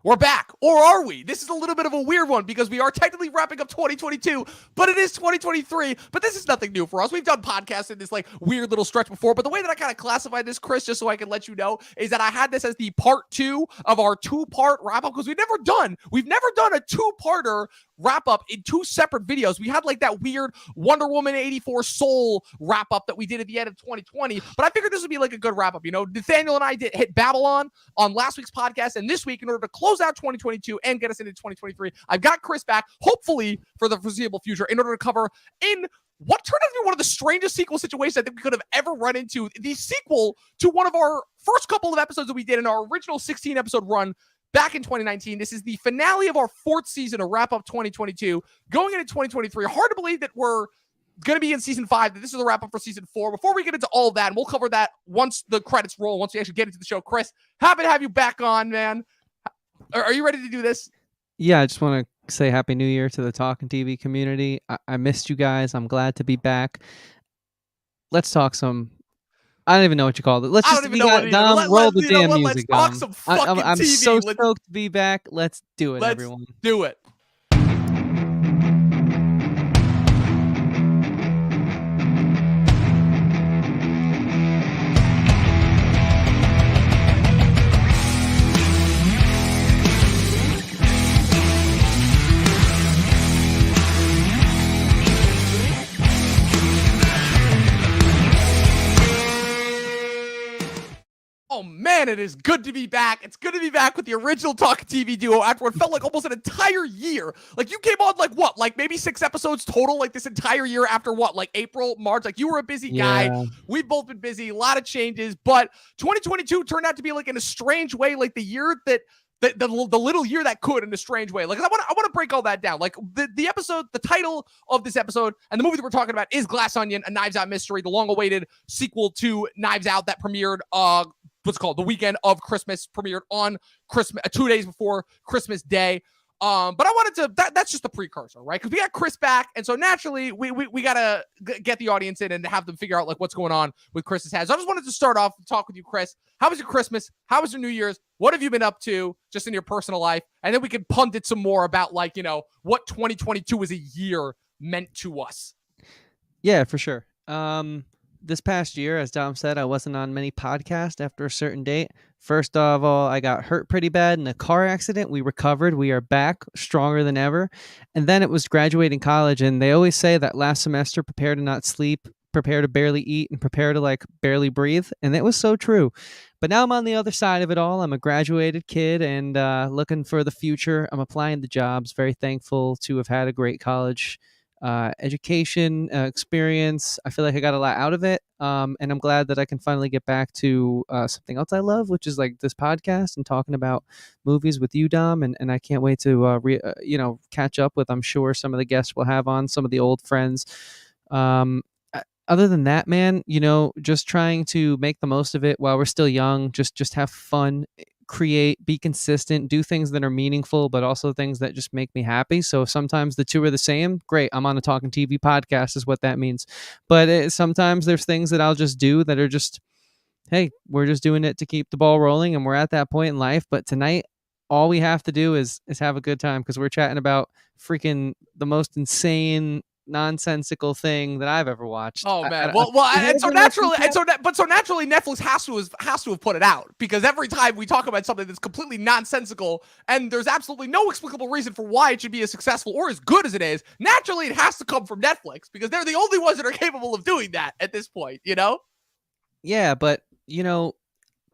We're back. Or are we? This is a little bit of a weird one because we are technically wrapping up 2022, but it is 2023. But this is nothing new for us. We've done podcasts in this like weird little stretch before. But the way that I kind of classified this, Chris, just so I can let you know, is that I had this as the part 2 of our 2-part wrap up because we've never done a 2-parter wrap up in 2 separate videos. We had like that weird Wonder Woman 84 Soul wrap up that we did at the end of 2020. But I figured this would be like a good wrap up. You know, Nathaniel and I did hit Babylon on last week's podcast, and this week, in order to close out 2022 and get us into 2023, I've got Chris back, hopefully for the foreseeable future, in order to cover in what turned out to be one of the strangest sequel situations I think we could have ever run into, the sequel to one of our first couple of episodes that we did in our original 16-episode run back in 2019. This is the finale of our 4th season to wrap up 2022, going into 2023. Hard to believe that we're going to be in season 5, that this is the wrap up for season 4. Before we get into all of that, and we'll cover that once the credits roll, once we actually get into the show. Chris, happy to have you back on, man. Are you ready to do this? Yeah, I just want to say Happy New Year to the Talkin TV community. I missed you guys. I'm glad to be back. Let's talk some. I don't even know what you call it. Let's just roll the damn music. Let's talk some fucking I'm TV. so stoked to be back. Let's do it, everyone. Do it. Oh man, it is good to be back. It's good to be back with the original Talkin TV duo after what felt like almost an entire year. Like, you came on like what? Like maybe 6 episodes total, like this entire year after what? Like April, March? Like, you were a busy guy. We've both been busy, a lot of changes, but 2022 turned out to be like, in a strange way, like the year that the little year that could, in a strange way. Like, I want to break all that down. Like, the episode, the title of this episode and the movie that we're talking about is Glass Onion, a Knives Out mystery, the long-awaited sequel to Knives Out that premiered what's called the weekend of Christmas, premiered on Christmas 2 days before Christmas Day. But I wanted to, that's just the precursor, right? Because we got Chris back, and so naturally we gotta get the audience in and have them figure out like what's going on with Chris's head. So I just wanted to start off and talk with you, Chris. How was your Christmas? How was your New Year's? What have you been up to just in your personal life? And then we can pundit some more about, like, you know, what 2022 as a year meant to us. Yeah, for sure. This past year, as Dom said, I wasn't on many podcasts after a certain date. First of all, I got hurt pretty bad in a car accident. We recovered. We are back stronger than ever. And then it was graduating college, and they always say that last semester, prepare to not sleep, prepare to barely eat, and prepare to like barely breathe. And it was so true. But now I'm on the other side of it all. I'm a graduated kid and looking for the future. I'm applying to jobs. Very thankful to have had a great college education experience. I feel like I got a lot out of it, and I'm glad that I can finally get back to something else I love, which is like this podcast and talking about movies with you, Dom, and I can't wait to catch up with, I'm sure, some of the guests we'll have on, some of the old friends. Other than that, man, you know, just trying to make the most of it while we're still young, just have fun, create, be consistent, do things that are meaningful, but also things that just make me happy. So if sometimes the two are the same, great, I'm on a Talkin TV podcast is what that means. But sometimes there's things that I'll just do that are just, hey, we're just doing it to keep the ball rolling, and we're at that point in life. But tonight, all we have to do is have a good time, because we're chatting about freaking the most insane, nonsensical thing that I've ever watched. Oh man, so naturally Netflix has to have put it out, because every time we talk about something that's completely nonsensical and there's absolutely no explicable reason for why it should be as successful or as good as it is, naturally it has to come from Netflix, because they're the only ones that are capable of doing that at this point, you know? Yeah, but you know,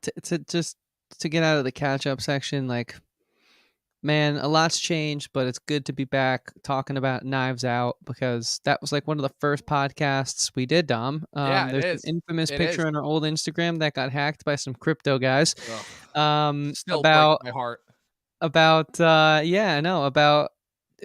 to get out of the catch up section, like, man, a lot's changed, but it's good to be back talking about Knives Out, because that was like one of the first podcasts we did, Dom. There's an infamous picture on our old Instagram that got hacked by some crypto guys. Still breaks my heart.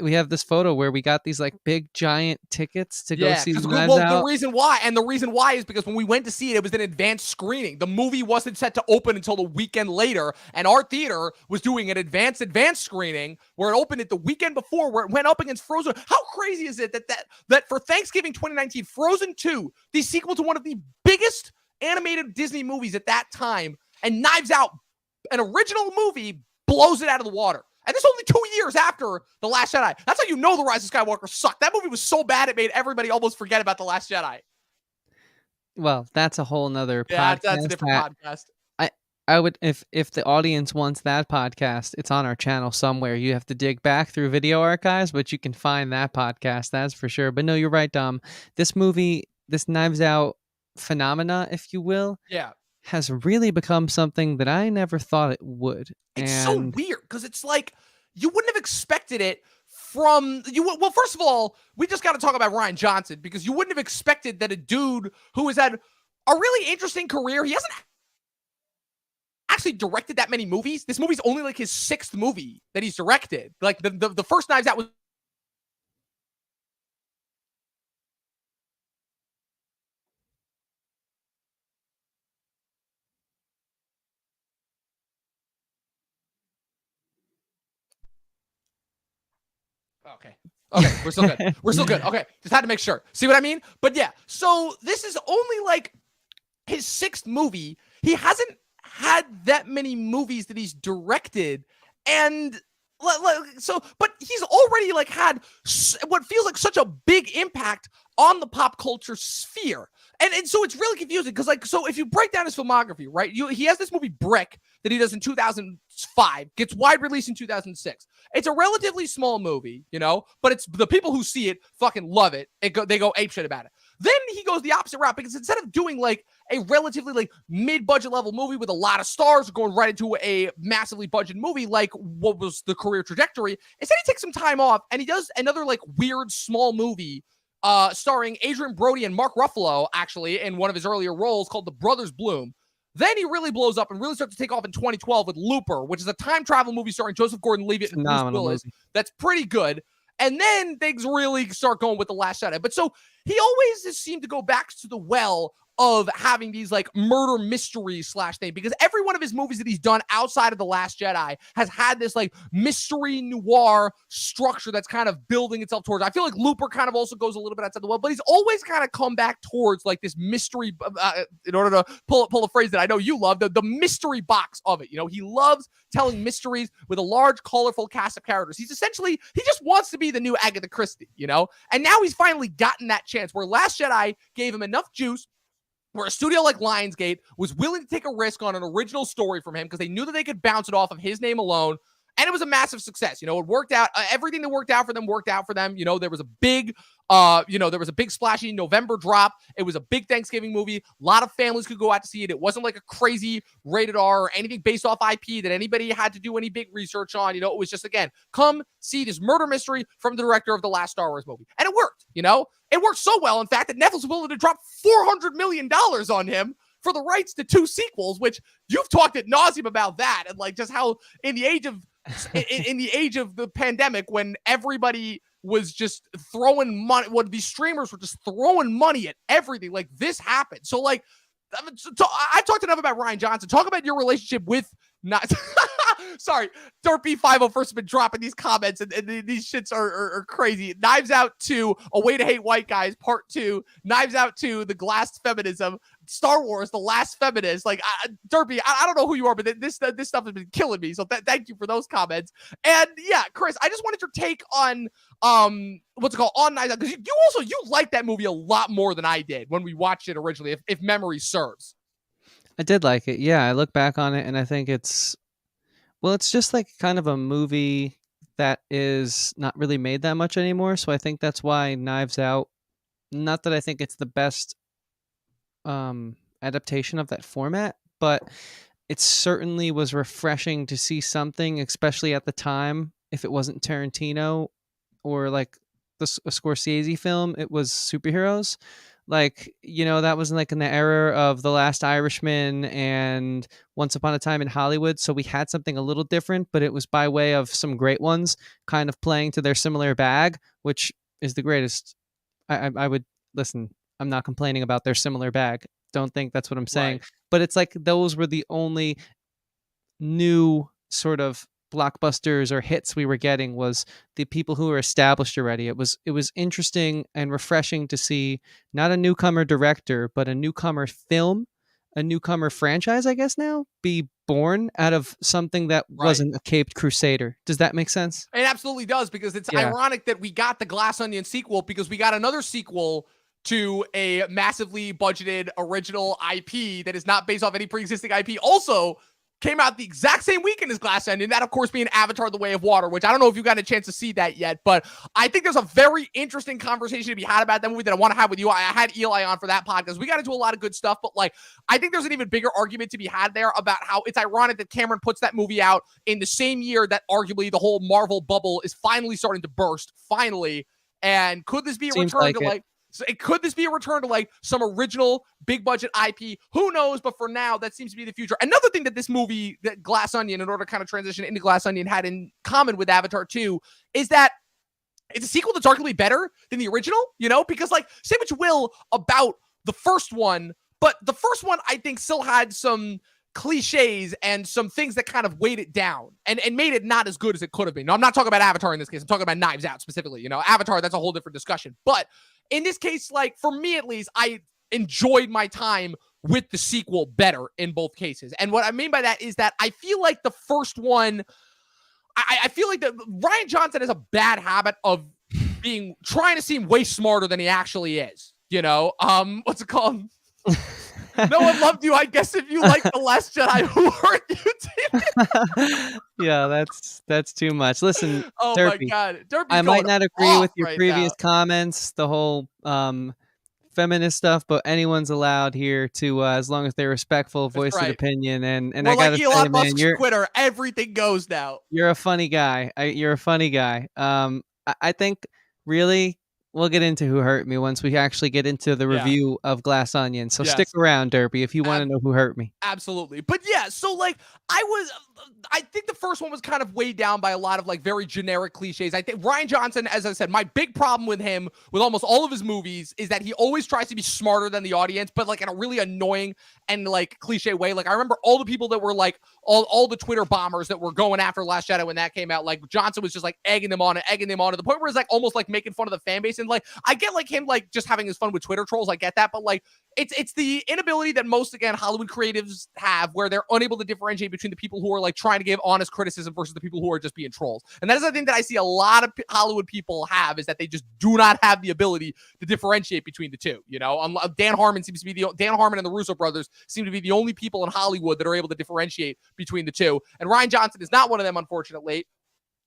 We have this photo where we got these like big giant tickets to go see Knives Out. The reason why is because when we went to see it, it was an advanced screening. The movie wasn't set to open until the weekend later, and our theater was doing an advanced screening where it opened it the weekend before, where it went up against Frozen. How crazy is it that for Thanksgiving 2019, Frozen 2, the sequel to one of the biggest animated Disney movies at that time, and Knives Out, an original movie blows it out of the water. And this is only 2 years after The Last Jedi. That's how you know The Rise of Skywalker sucked. That movie was so bad it made everybody almost forget about The Last Jedi. Well, that's a whole nother Yeah, that's a podcast. different podcast. I I would, if the audience wants that podcast, it's on our channel somewhere. You have to dig back through video archives, but you can find that podcast. That's for sure. But no, you're right, Dom. This movie, this Knives Out phenomena, if you will, Yeah. has really become something that I never thought it would. It's so weird because it's like you wouldn't have expected it from you. Well, first of all, we just got to talk about Rian Johnson because you wouldn't have expected that a dude who has had a really interesting career. He hasn't actually directed that many movies. This movie's only like his 6th movie that he's directed. Like the first Knives Out was. Okay. Okay, we're still good. We're still good. Okay, just had to make sure. See what I mean? But yeah, so this is only like his 6th movie. He hasn't had that many movies that he's directed, and so, but he's already like had what feels like such a big impact on the pop culture sphere. And so it's really confusing because like, so if you break down his filmography, right, he has this movie Brick that he does in 2005, gets wide release in 2006. It's a relatively small movie, you know, but it's the people who see it fucking love it. They go apeshit about it. Then he goes the opposite route because instead of doing like a relatively like mid-budget level movie with a lot of stars going right into a massively budgeted movie like what was the career trajectory, instead he takes some time off and he does another like weird small movie starring Adrian Brody and Mark Ruffalo, actually, in one of his earlier roles called The Brothers Bloom. Then he really blows up and really starts to take off in 2012 with Looper, which is a time travel movie starring Joseph Gordon-Levitt and Bruce Willis. That's pretty good. And then things really start going with The Last Jedi. But so he always has seemed to go back to the well of having these like murder mysteries slash thing, because every one of his movies that he's done outside of The Last Jedi has had this like mystery noir structure that's kind of building itself towards. I feel like Looper kind of also goes a little bit outside the well, but he's always kind of come back towards like this mystery in order to pull a phrase that I know you love, the mystery box of it. You know, he loves telling mysteries with a large, colorful cast of characters. He just wants to be the new Agatha Christie, you know? And now he's finally gotten that chance where Last Jedi gave him enough juice where a studio like Lionsgate was willing to take a risk on an original story from him because they knew that they could bounce it off of his name alone. And it was a massive success. You know, it worked out. Everything that worked out for them. You know, there was a big, splashy November drop. It was a big Thanksgiving movie. A lot of families could go out to see it. It wasn't like a crazy rated R or anything based off IP that anybody had to do any big research on. You know, it was just, again, come see this murder mystery from the director of the last Star Wars movie. And it worked, you know? It worked so well, in fact, that Netflix was willing to drop $400 million on him for the rights to 2 sequels, which you've talked ad nauseum about that. And like just how in the age of the pandemic, when everybody was just throwing money, when these streamers were just throwing money at everything, like this happened. So like, I talked enough about Rian Johnson. Talk about your relationship with sorry, Dirt B50 first been dropping these comments and these shits are crazy. Knives Out 2, A Way to Hate White Guys, Part 2, Knives Out 2, The Glass Feminism, Star Wars, The Last Feminist. Like, Derpy, I don't know who you are, but this stuff has been killing me. So thank you for those comments. And yeah, Chris, I just wanted your take on what's it called, on Knives Out, because you like that movie a lot more than I did when we watched it originally, if memory serves. I did like it. Yeah, I look back on it and I think it's just like kind of a movie that is not really made that much anymore. So I think that's why Knives Out, not that I think it's the best adaptation of that format, but it certainly was refreshing to see something, especially at the time, if it wasn't Tarantino or like a Scorsese film, it was superheroes. Like, you know, that was like in the era of The Last Irishman and Once Upon a Time in Hollywood. So we had something a little different, but it was by way of some great ones kind of playing to their similar bag, which is the greatest. I would listen. I'm not complaining about their similar bag. Don't think that's what I'm saying. Right. But it's like those were the only new sort of blockbusters or hits we were getting, was the people who were established already. It was interesting and refreshing to see not a newcomer director, but a newcomer film a newcomer franchise, I guess now, be born out of something that Right. wasn't a caped crusader. Does that make sense? It absolutely does, because it's Yeah. ironic that we got the Glass Onion sequel because we got another sequel to a massively budgeted original IP that is not based off any pre-existing IP. Also came out the exact same weekend as Glass Onion. That, of course, being Avatar: The Way of Water, which I don't know if you got a chance to see that yet, but I think there's a very interesting conversation to be had about that movie that I want to have with you. I had Eli on for that podcast. We got into a lot of good stuff, but like, I think there's an even bigger argument to be had there about how it's ironic that Cameron puts that movie out in the same year that arguably the whole Marvel bubble is finally starting to burst. Finally. And could this be a Seems return like to it. like, could this be a return to like some original big budget IP? Who knows? But for now, that seems to be the future. Another thing that this movie, that Glass Onion, in order to kind of transition into Glass Onion, had in common with Avatar 2 is that it's a sequel that's arguably better than the original, you know, because like, say what you will about the first one, but the first one I think still had some cliches and some things that kind of weighed it down and made it not as good as it could have been. Now, I'm not talking about Avatar in this case. I'm talking about Knives Out specifically. You know, Avatar, that's a whole different discussion. But in this case, like for me at least, I enjoyed my time with the sequel better in both cases. And what I mean by that is that I feel like the first one, I feel like that Ryan Johnson has a bad habit of trying to seem way smarter than he actually is. You know, what's it called? No one loved you, I guess, if you like The Last Jedi. Who hurt you? Yeah, that's too much. Listen, Oh my Derpy, God, Derpy's I going might not agree off with your right previous now. comments, the whole feminist stuff, but anyone's allowed here to, as long as they're respectful, That's voice an right. opinion. And We're I like gotta say, Elon man, Musk's Twitter. Everything goes now. you're a funny guy. You're a funny guy. I think really we'll get into who hurt me once we actually get into the Yeah. review of Glass Onion. So stick Yes. around, Derpy, if you want to know who hurt me. Absolutely. But yeah, so like I think the first one was kind of weighed down by a lot of like very generic cliches. I think Ryan Johnson, as I said, my big problem with him with almost all of his movies is that he always tries to be smarter than the audience, but like in a really annoying and like cliche way. Like I remember all the people that were like all the Twitter bombers that were going after Last Jedi when that came out. Like Johnson was just like egging them on to the point where it's like almost like making fun of the fan base. And like I get like him like just having his fun with Twitter trolls. I get that, but like it's the inability that most, again, Hollywood creatives have where they're unable to differentiate between the people who are like trying to give honest criticism versus the people who are just being trolls. And that is the thing that I see a lot of Hollywood people have, is that they just do not have the ability to differentiate between the two. You know, Dan Harmon and the Russo brothers seem to be the only people in Hollywood that are able to differentiate between the two. And Ryan Johnson is not one of them, unfortunately.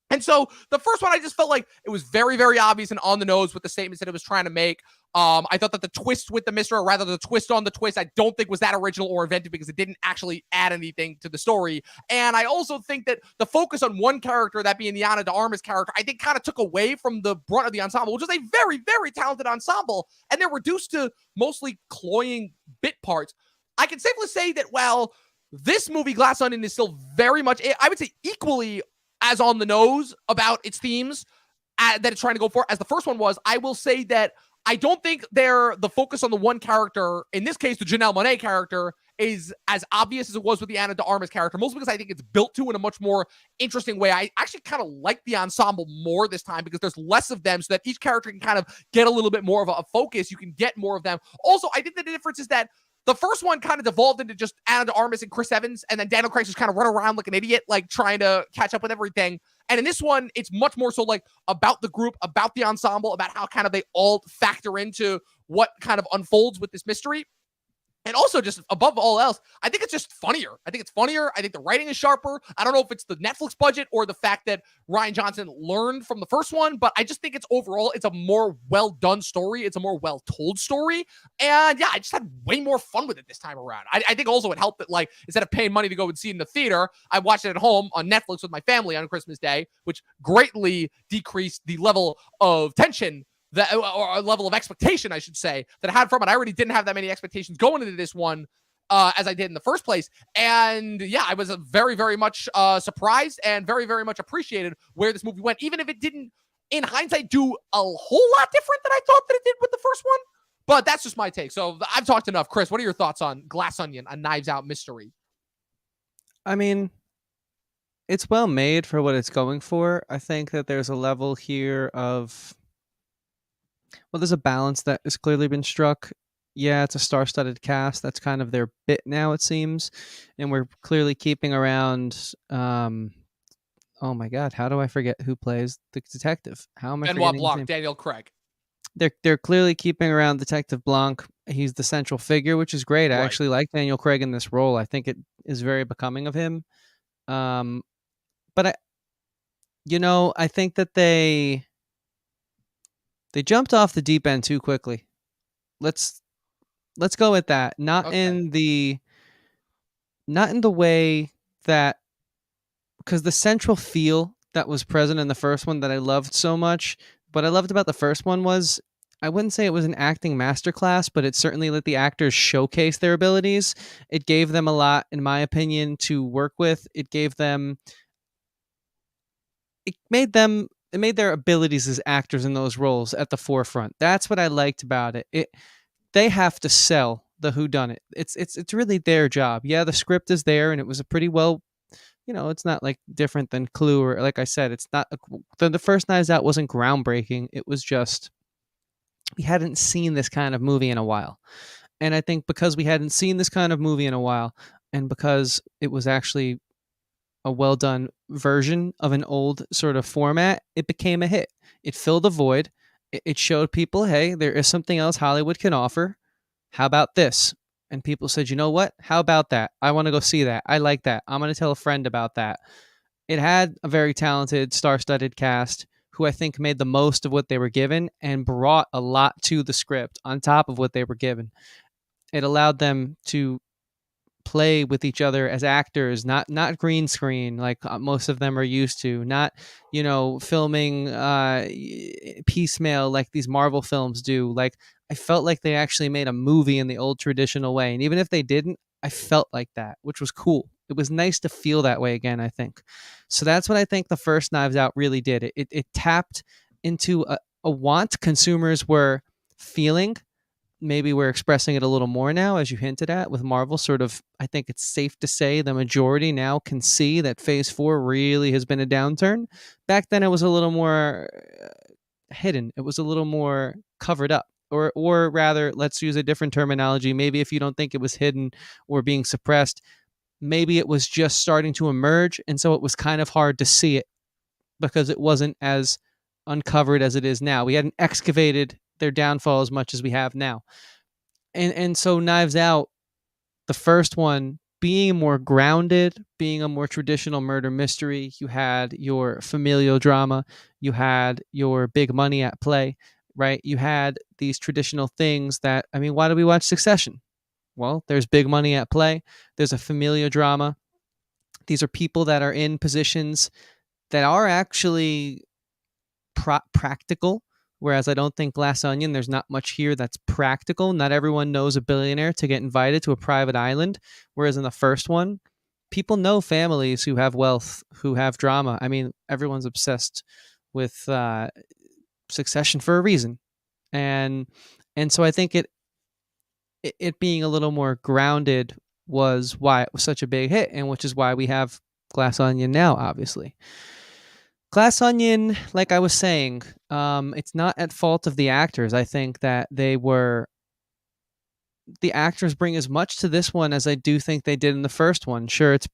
And so the first one, I just felt like it was very, very obvious and on the nose with the statements that it was trying to make. I thought that the twist with the mystery, or rather the twist on the twist, I don't think was that original or inventive because it didn't actually add anything to the story. And I also think that the focus on one character, that being the Ana de Armas character, I think kind of took away from the brunt of the ensemble, which is a very, very talented ensemble. And they're reduced to mostly cloying bit parts. I can safely say that while this movie, Glass Onion, is still very much, I would say, equally as on the nose about its themes that it's trying to go for as the first one was, I will say that I don't think the focus on the one character, in this case, the Janelle Monáe character, is as obvious as it was with the Ana de Armas character, mostly because I think it's built to in a much more interesting way. I actually kind of like the ensemble more this time because there's less of them, so that each character can kind of get a little bit more of a focus. You can get more of them. Also, I think that the difference is that the first one kind of devolved into just Ana de Armas and Chris Evans, and then Daniel Craig just kind of run around like an idiot, like trying to catch up with everything. And in this one, it's much more so like about the group, about the ensemble, about how kind of they all factor into what kind of unfolds with this mystery. And also, just above all else, I think it's just funnier. I think it's funnier. I think the writing is sharper. I don't know if it's the Netflix budget or the fact that Ryan Johnson learned from the first one, but I just think it's a more well-done story. It's a more well-told story. And yeah, I just had way more fun with it this time around. I think also it helped that, like, instead of paying money to go and see it in the theater, I watched it at home on Netflix with my family on Christmas Day, which greatly decreased the level of tension or a level of expectation, I should say, that I had from it. I already didn't have that many expectations going into this one as I did in the first place. And yeah, I was very, very much surprised and very, very much appreciated where this movie went, even if it didn't, in hindsight, do a whole lot different than I thought that it did with the first one. But that's just my take. So I've talked enough. Chris, what are your thoughts on Glass Onion, a Knives Out mystery? I mean, it's well made for what it's going for. I think that there's a level here of, well, there's a balance that has clearly been struck. Yeah, it's a star-studded cast. That's kind of their bit now, it seems, and we're clearly keeping around. Oh my God, how do I forget who plays the detective? How am I Benoit forgetting his Blanc, name? Daniel Craig. They're clearly keeping around Detective Blanc. He's the central figure, which is great. I Right. actually like Daniel Craig in this role. I think it is very becoming of him. Um, but I think that they jumped off the deep end too quickly. Let's let's go with that. Okay. Not in the way that, because the central feel that was present in the first one that I loved so much, what I loved about the first one was, I wouldn't say it was an acting masterclass, but it certainly let the actors showcase their abilities. It gave them a lot, in my opinion, to work with. It made their abilities as actors in those roles at the forefront. That's what I liked about it. They have to sell the whodunit. It's really their job. Yeah, the script is there, and it was a pretty well, it's not like different than Clue, or like I said, it's not the first Knives Out wasn't groundbreaking. It was just we hadn't seen this kind of movie in a while. And I think because we hadn't seen this kind of movie in a while, and because it was actually a well done version of an old sort of format, it became a hit. It filled a void. It showed people, hey, there is something else Hollywood can offer. How about this? And people said, you know what? How about that? I want to go see that. I like that. I'm going to tell a friend about that. It had a very talented, star studded cast who I think made the most of what they were given and brought a lot to the script on top of what they were given. It allowed them to play with each other as actors, not green screen like most of them are used to, not filming piecemeal like these Marvel films do. Like, I felt like they actually made a movie in the old traditional way, and even if they didn't, I felt like that, which was cool. It was nice to feel that way again, I think. So that's what I think the first Knives Out really did. It tapped into a want consumers were feeling. Maybe we're expressing it a little more now, as you hinted at with Marvel. Sort of, I think it's safe to say the majority now can see that Phase 4 really has been a downturn. Back then, it was a little more hidden. It was a little more covered up. Or rather, let's use a different terminology. Maybe if you don't think it was hidden or being suppressed, maybe it was just starting to emerge. And so it was kind of hard to see it because it wasn't as uncovered as it is now. We hadn't excavated their downfall as much as we have now. And so Knives Out, the first one, being more grounded, being a more traditional murder mystery, you had your familial drama, you had your big money at play, right? You had these traditional things that, I mean, why do we watch Succession? Well, there's big money at play, there's a familial drama. These are people that are in positions that are actually practical. Whereas I don't think Glass Onion, there's not much here that's practical. Not everyone knows a billionaire to get invited to a private island. Whereas in the first one, people know families who have wealth, who have drama. I mean, everyone's obsessed with Succession for a reason, and so I think it being a little more grounded was why it was such a big hit, and which is why we have Glass Onion now, obviously. Glass Onion, like I was saying, it's not at fault of the actors. I think that the actors bring as much to this one as I do think they did in the first one. Sure, it's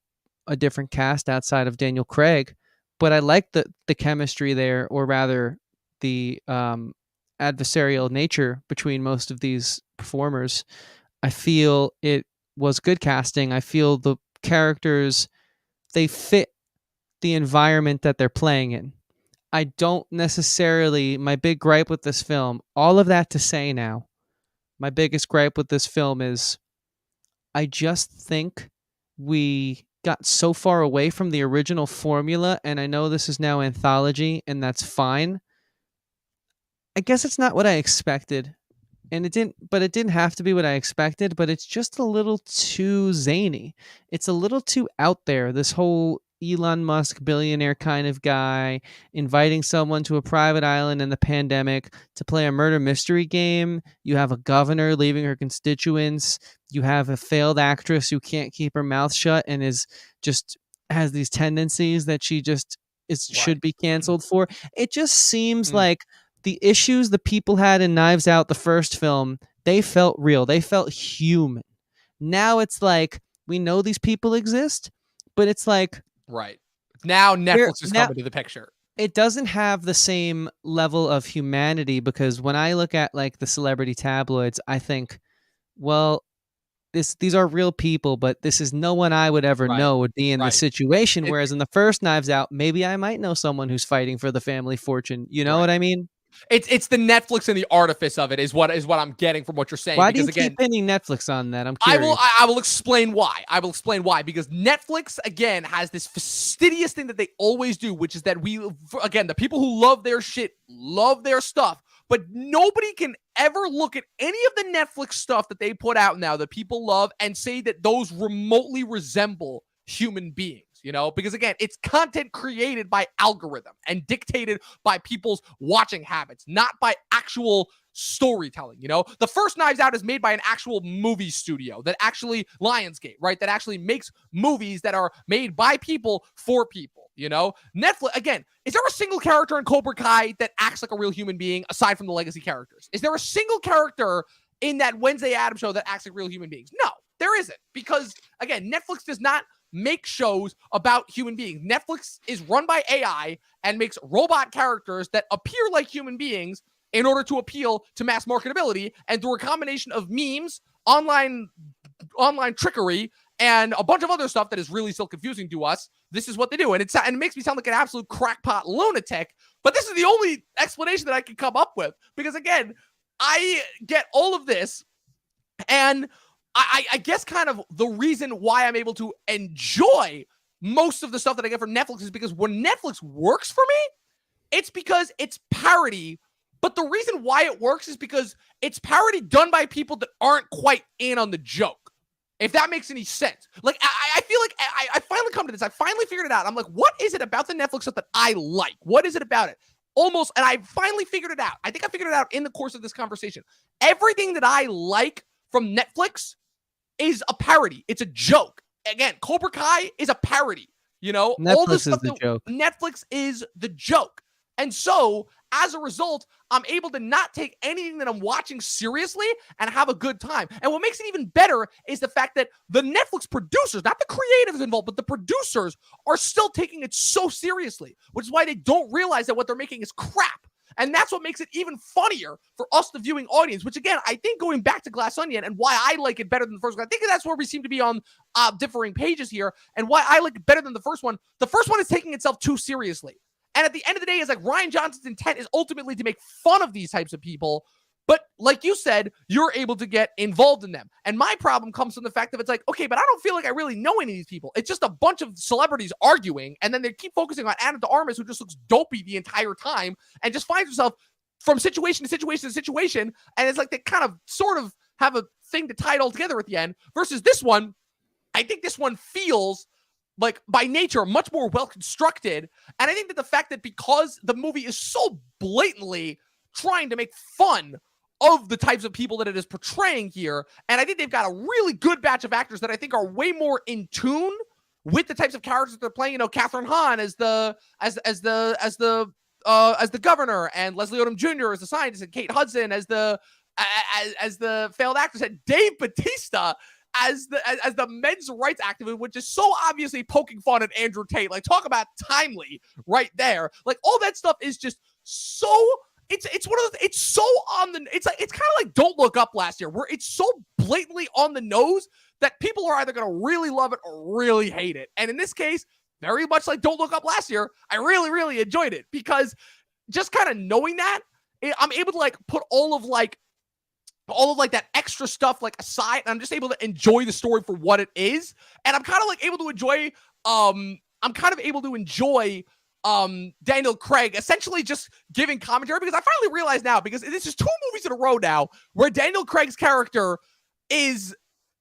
a different cast outside of Daniel Craig, but I like the chemistry there, or rather, the adversarial nature between most of these performers. I feel it was good casting. I feel the characters, they fit the environment that they're playing in. I don't necessarily, my big gripe with this film, all of that to say now, my biggest gripe with this film is I just think we got so far away from the original formula, and I know this is now anthology, and that's fine. I guess it's not what I expected, and it didn't have to be what I expected, but it's just a little too zany. It's a little too out there, this whole Elon Musk billionaire kind of guy inviting someone to a private island in the pandemic to play a murder mystery game. You have a governor leaving her constituents. You have a failed actress who can't keep her mouth shut and is just has these tendencies that she just is Right. should be canceled for. It just seems like the issues the people had in Knives Out, the first film, they felt real. They felt human. Now it's like we know these people exist, but it's like Right. Now we're Netflix is now coming to the picture. it doesn't have the same level of humanity because when I look at like the celebrity tabloids, I think, well, these are real people, but this is no one I would ever Right. know would be in this Right. situation. It, Whereas in the first Knives Out, maybe I might know someone who's fighting for the family fortune. You know right. what I mean? It's the Netflix and the artifice of it is what I'm getting from what you're saying. Why do Because you keep again, pinning Netflix on that? I'm I will curious. I will explain why. I will explain why because Netflix again has this fastidious thing that they always do, which is that we again the people who love their shit love their stuff, but nobody can ever look at any of the Netflix stuff that they put out now that people love and say that those remotely resemble human beings. You know, because again, it's content created by algorithm and dictated by people's watching habits, not by actual storytelling. You know, the first Knives Out is made by an actual movie studio that actually Lionsgate, right? That actually makes movies that are made by people for people. You know, Netflix again. Is there a single character in Cobra Kai that acts like a real human being aside from the legacy characters? Is there a single character in that Wednesday Addams show that acts like real human beings? No, there isn't, because again, Netflix does not make shows about human beings. Netflix is run by AI and makes robot characters that appear like human beings in order to appeal to mass marketability, and through a combination of memes, online trickery, and a bunch of other stuff that is really still confusing to us. This is what they do, and it makes me sound like an absolute crackpot lunatic. But this is the only explanation that I can come up with, because again, I get all of this, and I guess kind of the reason why I'm able to enjoy most of the stuff that I get from Netflix is because when Netflix works for me, it's because it's parody. But the reason why it works is because it's parody done by people that aren't quite in on the joke. If that makes any sense. Like, I feel like I finally come to this. I finally figured it out. I'm like, what is it about the Netflix stuff that I like? What is it about it? Almost, and I finally figured it out. I think I figured it out in the course of this conversation. Everything that I like from Netflix is a parody. It's a joke. Again, Cobra Kai is a parody. You know, all this Netflix is stuff. the joke. Netflix is the joke. And so, as a result, I'm able to not take anything that I'm watching seriously and have a good time. And what makes it even better is the fact that the Netflix producers, not the creatives involved, but the producers are still taking it so seriously, which is why they don't realize that what they're making is crap. And that's what makes it even funnier for us, the viewing audience, which again, I think going back to Glass Onion and why I like it better than the first one, I think that's where we seem to be on differing pages here, and why I like it better than the first one. The first one is taking itself too seriously. And at the end of the day, it's like Rian Johnson's intent is ultimately to make fun of these types of people. But like you said, you're able to get involved in them. And my problem comes from the fact that it's like, okay, but I don't feel like I really know any of these people. It's just a bunch of celebrities arguing, and then they keep focusing on Anna de Armas, who just looks dopey the entire time and just finds herself from situation to situation to situation. And it's like they kind of sort of have a thing to tie it all together at the end. Versus this one, I think this one feels like by nature much more well constructed. And I think that the fact that because the movie is so blatantly trying to make fun of the types of people that it is portraying here, and I think they've got a really good batch of actors that I think are way more in tune with the types of characters that they're playing. You know, Catherine Hahn as the governor, and Leslie Odom Jr. as the scientist, and Kate Hudson as the failed actress, and Dave Bautista as the men's rights activist, which is so obviously poking fun at Andrew Tate. Like, talk about timely right there. Like, all that stuff is just so. It's one of the. It's so on the. It's kind of like Don't Look Up last year, where it's so blatantly on the nose that people are either going to really love it or really hate it. And in this case, very much like Don't Look Up last year, I really enjoyed it, because just kind of knowing that, I'm able to like put all of that extra stuff like aside, and I'm just able to enjoy the story for what it is. And I'm kind of like able to enjoy Daniel Craig essentially just giving commentary, because I finally realize now, because this is 2 movies in a row now where Daniel Craig's character is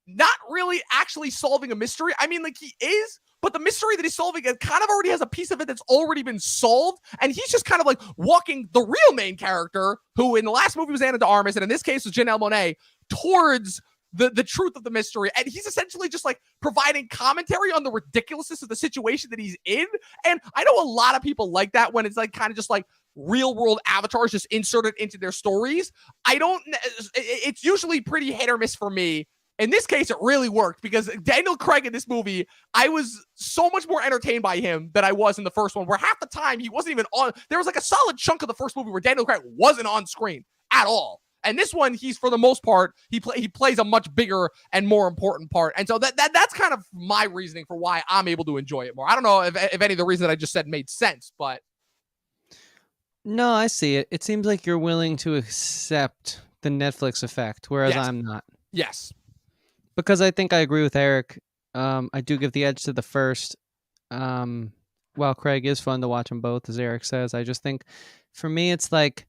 not really actually solving a mystery. I mean, like, he is, but the mystery that he's solving, it kind of already has a piece of it that's already been solved, and he's just kind of like walking the real main character, who in the last movie was Anna de Armas, and in this case was Janelle Monáe, towards the truth of the mystery. And he's essentially just like providing commentary on the ridiculousness of the situation that he's in. And I know a lot of people like that, when it's like kind of just like real world avatars just inserted into their stories, it's usually pretty hit or miss for me. In this case, it really worked because Daniel Craig in this movie, I was so much more entertained by him than I was in the first one, where half the time he wasn't even on. There was like a solid chunk of the first movie where Daniel Craig wasn't on screen at all. And this one, he's for the most part, he plays a much bigger and more important part. And so that's kind of my reasoning for why I'm able to enjoy it more. I don't know if any of the reasons that I just said made sense, but No, I see it. It seems like you're willing to accept the Netflix effect, whereas yes, I'm not. yes, Because I think I agree with Eric. I do give the edge to the first. While Craig is fun to watch them both, as Eric says, I just think for me, it's like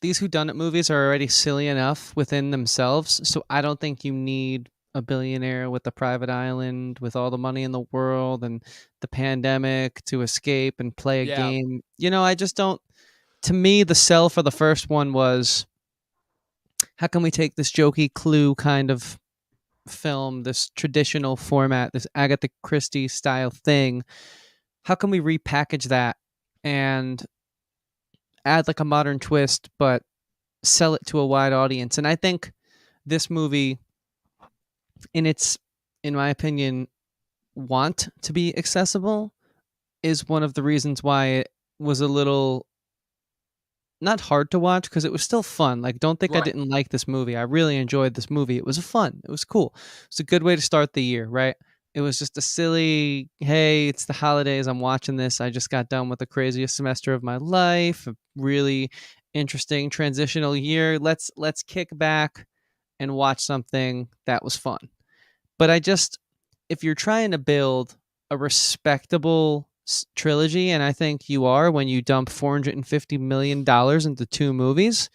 these whodunit movies are already silly enough within themselves. So I don't think you need a billionaire with a private island with all the money in the world and the pandemic to escape and play a yeah, game. I just don't. To me, the sell for the first one was, how can we take this jokey Clue kind of film, this traditional format, this Agatha Christie style thing? How can we repackage that and add like a modern twist, but sell it to a wide audience? And I think this movie, in my opinion, want to be accessible, is one of the reasons why it was a little not hard to watch, because it was still fun. Like, don't think I right, didn't like this movie. I really enjoyed this movie. It was fun. It was cool. It's a good way to start the year, right? It was just a silly, hey, it's the holidays. I'm watching this. I just got done with the craziest semester of my life. A really interesting transitional year. Let's kick back and watch something that was fun. But if you're trying to build a respectable trilogy, and I think you are when you dump $450 million into two movies,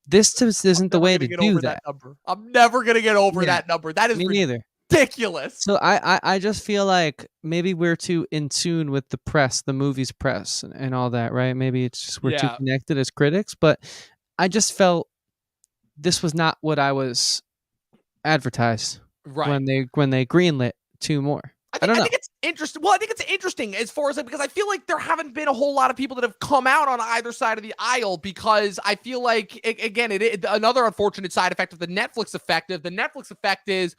this just isn't the way to do that. I'm never gonna get over Yeah, that number. That is me neither. ridiculous. So I just feel like maybe we're too in tune with the press, the movies press, and all that, right? Maybe it's just we're too connected as critics, but I just felt this was not what I was advertised Right. when they greenlit two more. I don't know. I think it's interesting. Well, I think it's interesting as far as because I feel like there haven't been a whole lot of people that have come out on either side of the aisle, because I feel like, again, another unfortunate side effect of the Netflix effect. The Netflix effect is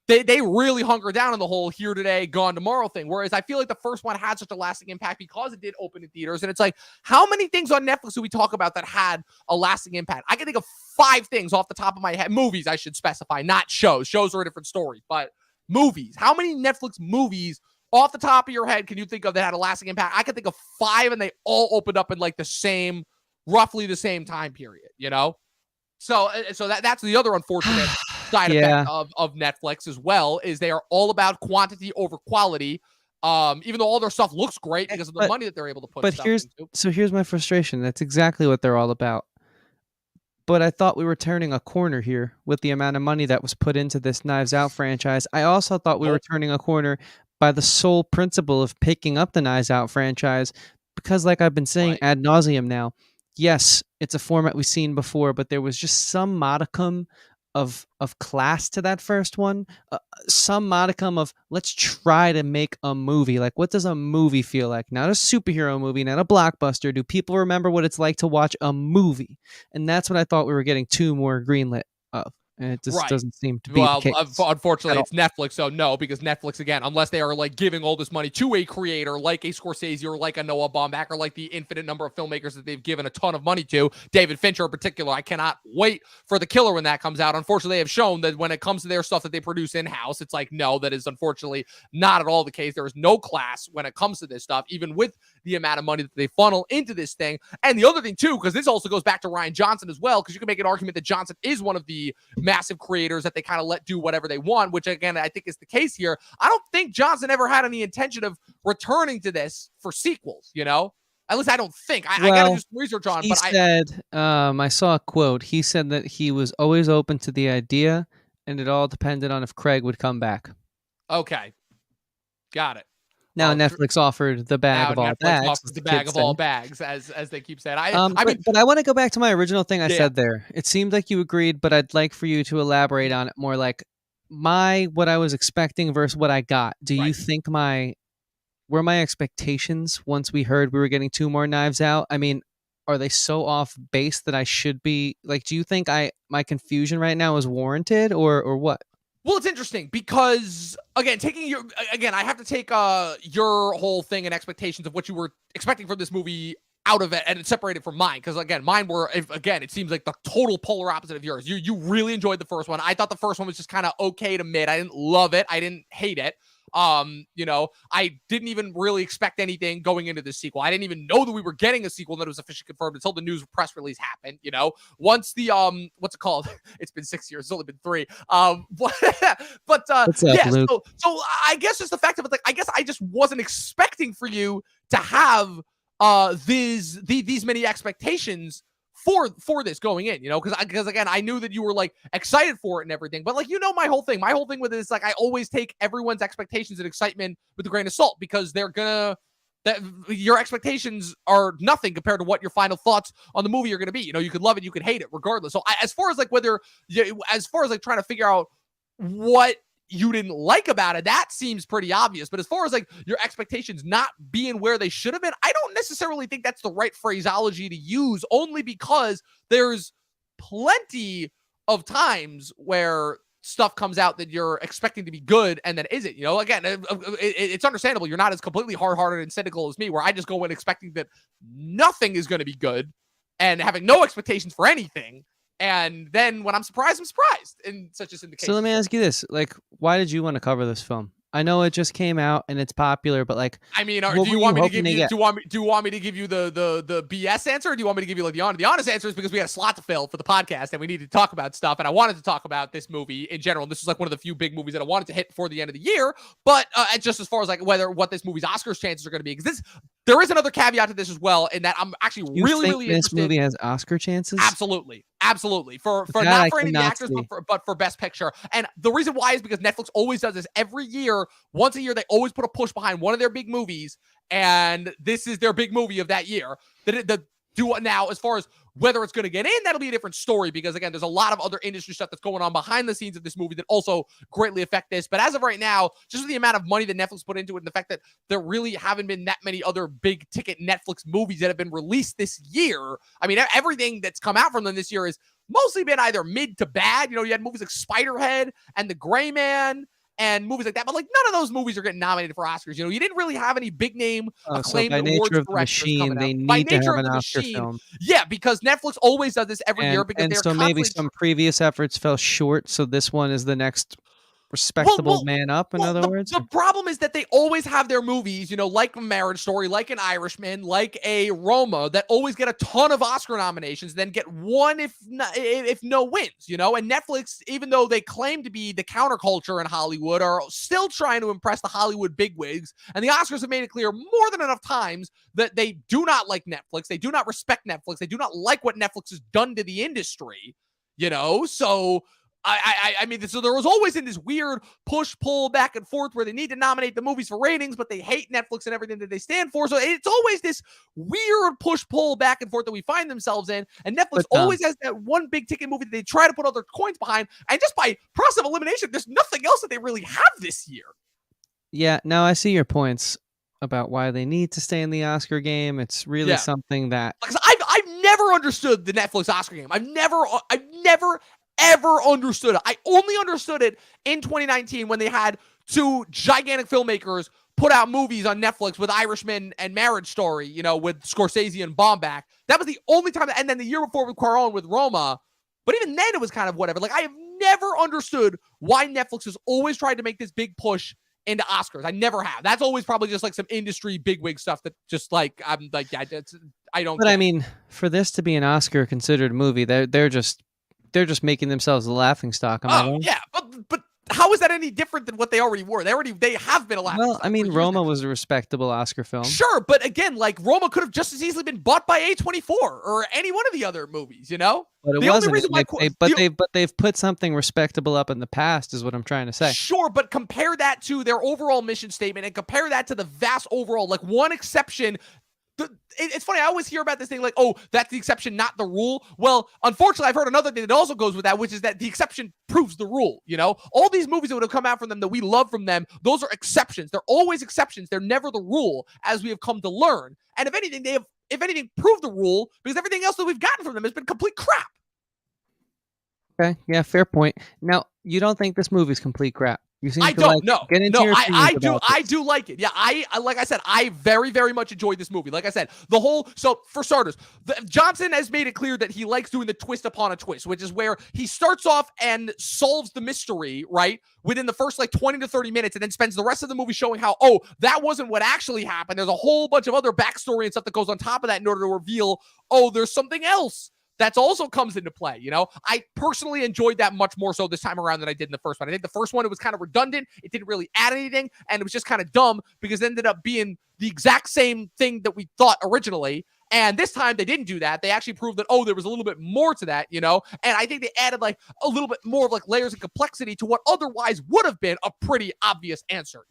they really hunker down on the whole here today, gone tomorrow thing. Whereas I feel like the first one had such a lasting impact because it did open in theaters. And it's like, how many things on Netflix do we talk about that had a lasting impact? I can think of 5 things off the top of my head. Movies, I should specify, not shows. Shows are a different story, but movies. How many Netflix movies off the top of your head can you think of that had a lasting impact? I can think of 5, and they all opened up in like roughly the same time period, So that's the other unfortunate side effect of Netflix as well, is they are all about quantity over quality. Even though all their stuff looks great because of the money that they're able to put. But here's my frustration. That's exactly what they're all about. But I thought we were turning a corner here with the amount of money that was put into this Knives Out franchise. I also thought we were turning a corner by the sole principle of picking up the Knives Out franchise, because, like I've been saying ad nauseum now, yes, it's a format we've seen before, but there was just some modicum of class to that first one, some modicum of, let's try to make a movie. Like, what does a movie feel like? Not a superhero movie, not a blockbuster. Do people remember what it's like to watch a movie? And that's what I thought we were getting 2 more greenlit of. And it just doesn't seem to be the case. Unfortunately, it's Netflix, so no, because Netflix, again, unless they are like giving all this money to a creator like a Scorsese or like a Noah Baumbach or like the infinite number of filmmakers that they've given a ton of money to, David Fincher in particular, I cannot wait for The Killer when that comes out. Unfortunately, they have shown that when it comes to their stuff that they produce in-house, it's like, no, that is unfortunately not at all the case. There is no class when it comes to this stuff, even with the amount of money that they funnel into this thing. And the other thing too, because this also goes back to Rian Johnson as well, because you can make an argument that Johnson is one of the massive creators that they kind of let do whatever they want, which again, I think is the case here. I don't think Johnson ever had any intention of returning to this for sequels, At least I don't think. I got to do some research on it. He said, I saw a quote. He said that he was always open to the idea, and it all depended on if Craig would come back. Okay. Got it. Now Netflix offered the bag of all bags. Offered the bag of all bags, as they keep saying. But I want to go back to my original thing I said there. It seemed like you agreed, but I'd like for you to elaborate on it more. Like what I was expecting versus what I got. Do you think my were my expectations once we heard we were getting 2 more Knives Out? I mean, are they so off base that I should be like, do you think my confusion right now is warranted or what? Well, it's interesting because again, I have to take your whole thing and expectations of what you were expecting from this movie out of it and separate it from mine, because again, mine were, again, it seems like the total polar opposite of yours. You really enjoyed the first one. I thought the first one was just kind of okay to mid. I didn't love it. I didn't hate it. I didn't even really expect anything going into the sequel. I didn't even know that we were getting a sequel that was officially confirmed until the news press release happened. Once the what's it called? It's been 6 years. It's only been 3. But What's up, yeah. Luke? So I guess just the fact of it, like, I guess I just wasn't expecting for you to have these many expectations for this going in, because again, I knew that you were like excited for it and everything, but like, my whole thing with it is like, I always take everyone's expectations and excitement with a grain of salt, because your expectations are nothing compared to what your final thoughts on the movie are going to be. You could love it, you could hate it, regardless. So as far as trying to figure out what you didn't like about it, that seems pretty obvious. But as far as like your expectations not being where they should have been, I don't necessarily think that's the right phraseology to use, only because there's plenty of times where stuff comes out that you're expecting to be good and then isn't. Again, it's understandable. You're not as completely hard-hearted and cynical as me, where I just go in expecting that nothing is going to be good and having no expectations for anything. And then when I'm surprised, in such a syndication. So let me ask you this: like, why did you want to cover this film? I know it just came out and it's popular, but like, I mean, do you want me to give you the BS answer, or do you want me to give you like the honest? The honest answer is because we had a slot to fill for the podcast and we needed to talk about stuff, and I wanted to talk about this movie in general. And this was like one of the few big movies that I wanted to hit before the end of the year. But just as far as like what this movie's Oscars chances are going to be, because there is another caveat to this as well, in that I'm actually really interested. This movie has Oscar chances? Absolutely. For that not I for any of the cannot actors, see. but for Best Picture. And the reason why is because Netflix always does this every year. Once a year, they always put a push behind one of their big movies, and this is their big movie of that year. Now, as far as whether it's going to get in, that'll be a different story, because again, there's a lot of other industry stuff that's going on behind the scenes of this movie that also greatly affect this. But as of right now, just with the amount of money that Netflix put into it and the fact that there really haven't been that many other big ticket Netflix movies that have been released this year. I mean, everything that's come out from them this year has mostly been either mid to bad. You had movies like Spiderhead and The Gray Man and movies like that, but like none of those movies are getting nominated for Oscars. You didn't really have any big name acclaimed so by awards nature of the directors machine, coming they out. need By to nature have of an the Oscar machine, film. yeah, because Netflix always does this every year, because they're maybe some previous efforts fell short, so this one is the next respectable man up, in other words. The problem is that they always have their movies, like a Marriage Story, like an Irishman, like a Roma, that always get a ton of Oscar nominations, then get one if no wins, and Netflix, even though they claim to be the counterculture in Hollywood, are still trying to impress the Hollywood bigwigs, and the Oscars have made it clear more than enough times that they do not like Netflix, they do not respect Netflix, they do not like what Netflix has done to the industry, so I mean, so there was always in this weird push-pull back and forth where they need to nominate the movies for ratings, but they hate Netflix and everything that they stand for. So it's always this weird push-pull back and forth that we find themselves in. And Netflix always has that one big ticket movie that they try to put other coins behind. And just by process of elimination, there's nothing else that they really have this year. Yeah, now I see your points about why they need to stay in the Oscar game. It's really something that... Because I've never understood the Netflix Oscar game. I've never ever understood it. I only understood it in 2019 when they had 2 gigantic filmmakers put out movies on Netflix with Irishman and Marriage Story, with Scorsese and Baumbach. That was the only time. And then the year before with Cuarón with Roma. But even then it was kind of whatever. Like, I have never understood why Netflix has always tried to make this big push into Oscars. I never have. That's always probably just like some industry bigwig stuff that just like, I'm like, yeah, I don't. But I mean, for this to be an Oscar considered movie, they're just making themselves a laughing stock. Yeah, but how is that any different than what they already were? They have been a laughing stock. Well, I mean, Roma was a respectable Oscar film. Sure, but again, like, Roma could have just as easily been bought by A24 or any one of the other movies, But it wasn't. They've put something respectable up in the past, is what I'm trying to say. Sure, but compare that to their overall mission statement and compare that to the vast overall, like, one exception. it's funny. I always hear about this thing like, oh, that's the exception, not the rule. Well, unfortunately, I've heard another thing that also goes with that, which is that the exception proves the rule. All these movies that would have come out from them that we love from them, those are exceptions. They're always exceptions. They're never the rule, as we have come to learn. And if anything, they have, if anything, proved the rule, because everything else that we've gotten from them has been complete crap. Okay, yeah, fair point. Now, you don't think this movie's complete crap? You seem I to like don't know. get into No, your opinions I do. about I this. do like it. Yeah, like I said, I very, very much enjoyed this movie. Like I said, the whole. So for starters, Johnson has made it clear that he likes doing the twist upon a twist, which is where he starts off and solves the mystery right within the first like 20 to 30 minutes, and then spends the rest of the movie showing how, oh, that wasn't what actually happened. There's a whole bunch of other backstory and stuff that goes on top of that in order to reveal, oh, there's something else that's also comes into play. I personally enjoyed that much more so this time around than I did in the first one. I think the first one, it was kind of redundant. It didn't really add anything, and it was just kind of dumb because it ended up being the exact same thing that we thought originally. And this time they didn't do that. They actually proved that, oh, there was a little bit more to that, And I think they added like a little bit more of like layers of complexity to what otherwise would have been a pretty obvious answer,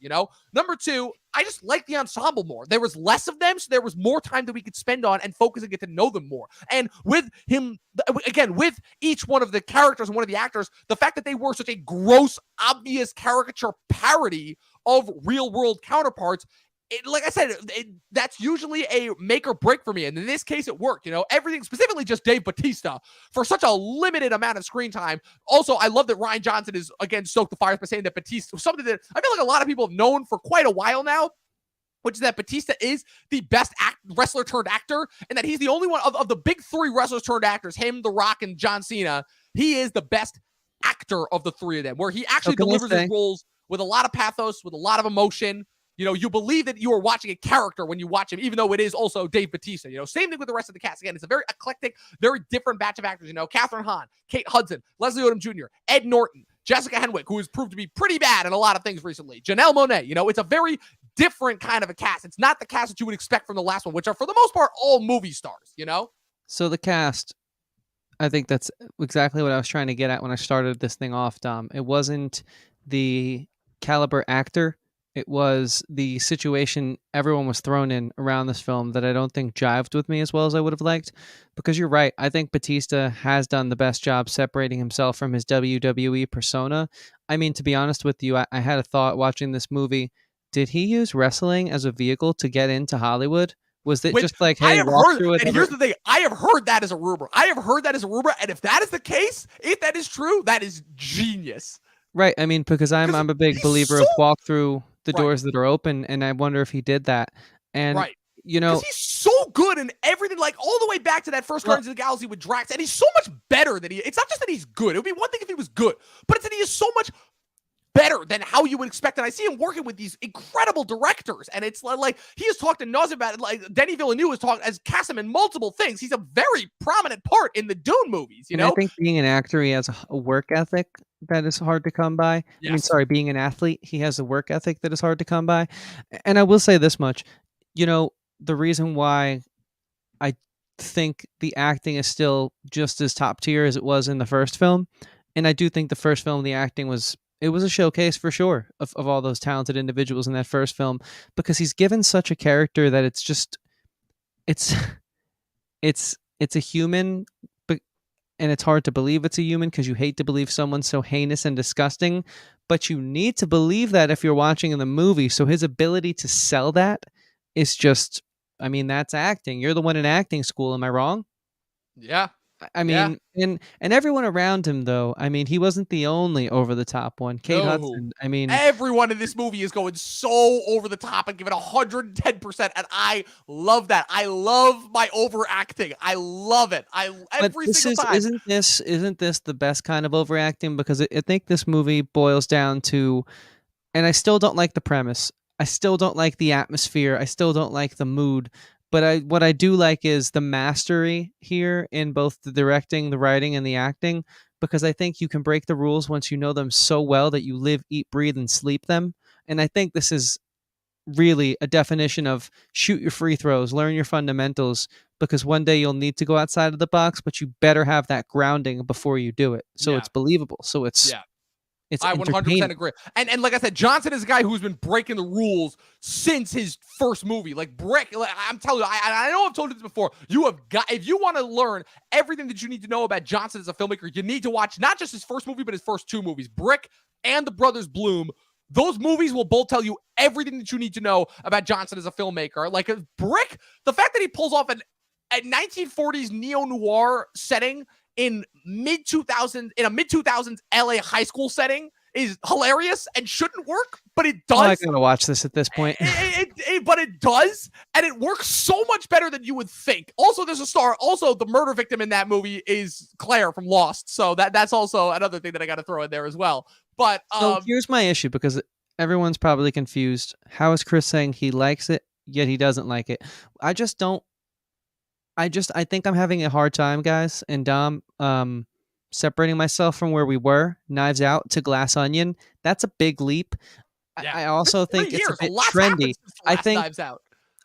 Number two, I just like the ensemble more. There was less of them, so there was more time that we could spend on and focus and get to know them more. And with him, again, with each one of the characters and one of the actors, the fact that they were such a gross, obvious caricature parody of real world counterparts, like I said, that's usually a make or break for me. And in this case, it worked. Everything, specifically just Dave Bautista, for such a limited amount of screen time. Also, I love that Rian Johnson is, again, stoked the fires by saying that Bautista, something that I feel like a lot of people have known for quite a while now, which is that Bautista is the best wrestler turned actor, and that he's the only one of the big three wrestlers turned actors, him, The Rock, and John Cena. He is the best actor of the three of them, where he actually delivers his roles with a lot of pathos, with a lot of emotion. You believe that you are watching a character when you watch him, even though it is also Dave Bautista. Same thing with the rest of the cast. Again, it's a very eclectic, very different batch of actors. Catherine Hahn, Kate Hudson, Leslie Odom Jr., Ed Norton, Jessica Henwick, who has proved to be pretty bad in a lot of things recently, Janelle Monáe. It's a very different kind of a cast. It's not the cast that you would expect from the last one, which are for the most part all movie stars. So the cast, I think that's exactly what I was trying to get at when I started this thing off, Dom. It wasn't the caliber actor. It was the situation everyone was thrown in around this film that I don't think jived with me as well as I would have liked. Because you're right, I think Batista has done the best job separating himself from his WWE persona. I mean, to be honest with you, I had a thought watching this movie. Did he use wrestling as a vehicle to get into Hollywood? Was it just like, hey, walk through it? And here's the thing. I have heard that as a rumor. And if that is the case, if that is true, that is genius. Right. I mean, because I'm a big believer of walk through the doors that are open, and I wonder if he did that. And because he's so good in everything, like all the way back to that first Guardians of the Galaxy with Drax, and he's so much better than it's not just that he's good. It would be one thing if he was good, but it's that he is so much better than how you would expect. And I see him working with these incredible directors, and it's like he has talked to nausea about it. Like Denis Villeneuve has talked as cast him in multiple things. He's a very prominent part in the Dune movies. I think being an actor, he has a work ethic that is hard to come by. Yes. I mean, sorry, being an athlete, he has a work ethic that is hard to come by. And I will say this much, the reason why I think the acting is still just as top tier as it was in the first film, and I do think the first film, the acting was a showcase for sure of all those talented individuals in that first film, because he's given such a character that it's just, it's a human, and it's hard to believe it's a human because you hate to believe someone's so heinous and disgusting, but you need to believe that if you're watching in the movie. So his ability to sell that is just, I mean, that's acting. You're the one in acting school. Am I wrong? Yeah. I mean, and everyone around him, though. I mean, he wasn't the only over the top one. Kate Hudson. I mean, everyone in this movie is going so over the top and giving 110%, and I love that. I love my overacting. I love it. Every single time. Isn't this the best kind of overacting? Because I think this movie boils down to, and I still don't like the premise. I still don't like the atmosphere. I still don't like the mood. But what I do like is the mastery here in both the directing, the writing, and the acting, because I think you can break the rules once you know them so well that you live, eat, breathe, and sleep them. And I think this is really a definition of shoot your free throws, learn your fundamentals, because one day you'll need to go outside of the box, but you better have that grounding before you do it. So it's believable. So it's It's I 100% entertaining. agree. And like I said, Johnson is a guy who's been breaking the rules since his first movie. Like I'm telling you, I know I've told you this before. You have got, if you want to learn everything that you need to know about Johnson as a filmmaker, you need to watch not just his first movie, but his first two movies, Brick and The Brothers Bloom. Those movies will both tell you everything that you need to know about Johnson as a filmmaker. Like a Brick, the fact that he pulls off a 1940s neo-noir setting in a mid 2000s LA high school setting is hilarious and shouldn't work, but it does. Oh, I gotta watch this at this point. But it does, and it works so much better than you would think. Also, there's a star. Also, the murder victim in that movie is Claire from Lost, so that's also another thing that I got to throw in there as well. But so here's my issue, because everyone's probably confused. How is Chris saying he likes it, yet he doesn't like it? I just don't. I think I'm having a hard time, guys, and Dom, separating myself from where we were, Knives Out to Glass Onion. That's a big leap. yeah, I also think it's a bit trendy. Knives Out.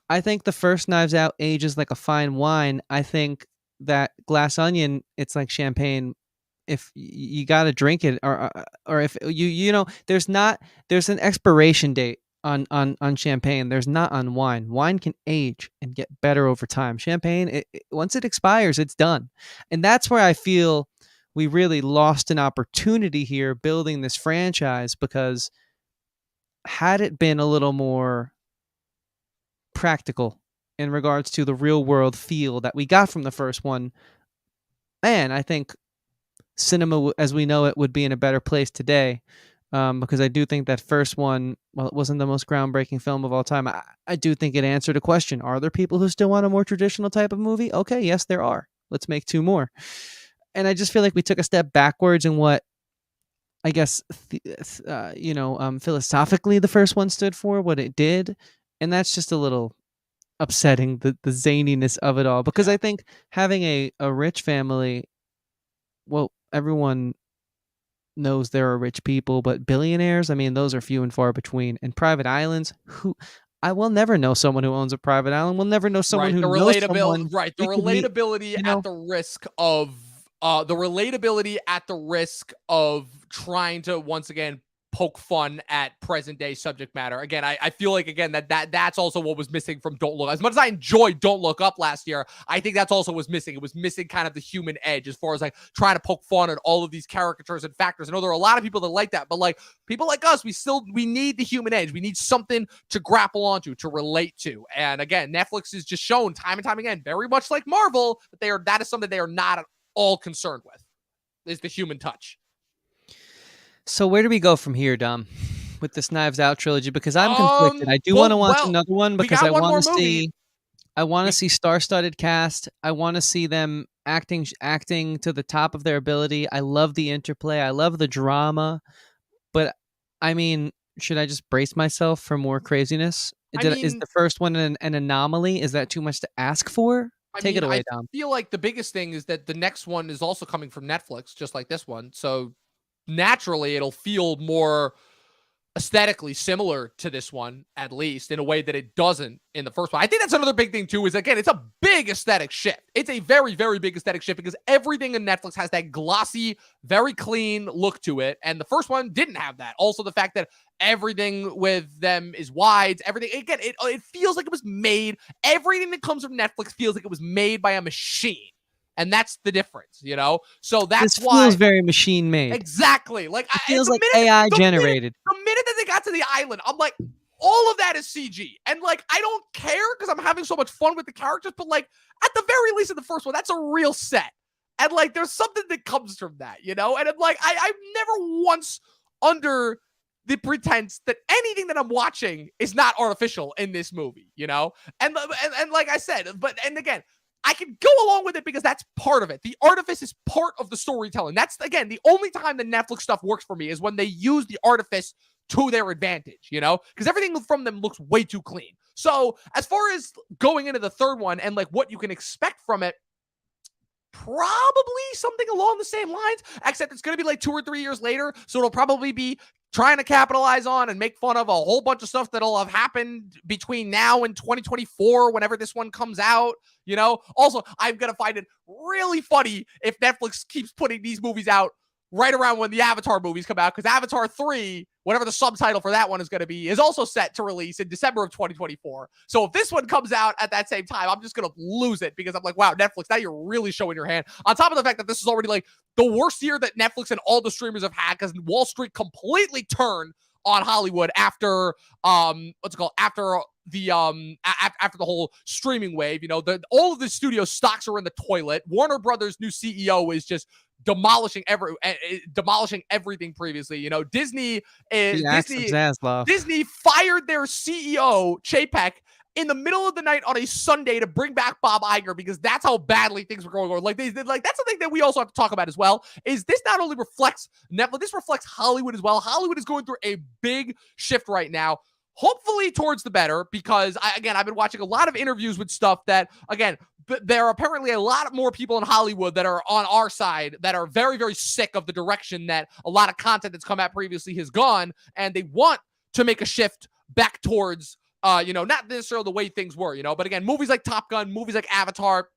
I think the first Knives Out ages like a fine wine. I think that Glass Onion, it's like champagne. If you got to drink it, or if there's an expiration date on champagne. There's not on wine. Wine can age and get better over time. Champagne, once it expires, it's done. And that's where I feel we really lost an opportunity here building this franchise, because had it been a little more practical in regards to the real world feel that we got from the first one, man, I think cinema as we know it would be in a better place today. Because I do think that first one, well, it wasn't the most groundbreaking film of all time. I do think it answered a question. Are there people who still want a more traditional type of movie? Okay, yes, there are. Let's make two more. And I just feel like we took a step backwards in what, I guess, philosophically the first one stood for, what it did. And that's just a little upsetting, the zaniness of it all. Because I think having a rich family, well, everyone knows there are rich people, but billionaires, I mean, those are few and far between. And private islands, I will never know someone who owns a private island. We'll never know someone who knows someone. Right, the relatability at the risk of trying to once again poke fun at present day subject matter. Again, I feel like that's also what was missing from Don't Look. As much as I enjoyed Don't Look Up last year, I think that's also was missing. It was missing kind of the human edge as far as like trying to poke fun at all of these caricatures and factors. I know there are a lot of people that like that, but like people like us, we need the human edge. We need something to grapple onto, to relate to. And again, Netflix is just shown time and time again, very much like Marvel, that is something they are not at all concerned with, is the human touch. So where do we go from here, Dom, with this Knives Out trilogy? Because I'm conflicted. I do want to watch another one, because I want to see. I want to see star-studded cast. I want to see them acting to the top of their ability. I love the interplay. I love the drama. But I mean, should I just brace myself for more craziness? Is the first one an anomaly? Is that too much to ask for? Take it away, Dom. I feel like the biggest thing is that the next one is also coming from Netflix, just like this one. So naturally, it'll feel more aesthetically similar to this one, at least in a way that it doesn't in the first one. I think that's another big thing too, is again, it's a big aesthetic shift. It's a very, very big aesthetic shift, because everything in Netflix has that glossy, very clean look to it. And the first one didn't have that. Also, the fact that everything with them is wide, everything, again, it feels like it was made, everything that comes from Netflix feels like it was made by a machine. And that's the difference, So that's why feels very machine made. Exactly. Like it feels like AI generated. The minute that they got to the island, I'm like, all of that is CG. And like, I don't care, because I'm having so much fun with the characters. But like, at the very least in the first one, that's a real set. And like, there's something that comes from that, And I'm like, I'm never once under the pretense that anything that I'm watching is not artificial in this movie, And like I said, and again, I can go along with it because that's part of it. The artifice is part of the storytelling. That's, again, the only time the Netflix stuff works for me is when they use the artifice to their advantage, Because everything from them looks way too clean. So as far as going into the third one and like what you can expect from it, probably something along the same lines, except it's going to be like 2 or 3 years later. So it'll probably be trying to capitalize on and make fun of a whole bunch of stuff that'll have happened between now and 2024, whenever this one comes out, Also, I'm going to find it really funny if Netflix keeps putting these movies out right around when the Avatar movies come out, because Avatar 3, whatever the subtitle for that one is going to be, is also set to release in December of 2024. So if this one comes out at that same time, I'm just going to lose it, because I'm like, wow, Netflix, now you're really showing your hand. On top of the fact that this is already like the worst year that Netflix and all the streamers have had, because Wall Street completely turned on Hollywood after after the whole streaming wave. All of the studio stocks are in the toilet. Warner Brothers' new CEO is just demolishing everything previously. Disney is The axe of Zaslav. Disney fired their CEO Chapek in the middle of the night on a Sunday to bring back Bob Iger, because that's how badly things were going on. Like that's the thing that we also have to talk about as well. Is this not only reflects Netflix, this reflects Hollywood as well. Hollywood is going through a big shift right now, hopefully towards the better, because I've been watching a lot of interviews with stuff that, again, there are apparently a lot more people in Hollywood that are on our side that are very, very sick of the direction that a lot of content that's come out previously has gone, and they want to make a shift back towards not necessarily the way things were, but again, movies like Top Gun, movies like Avatar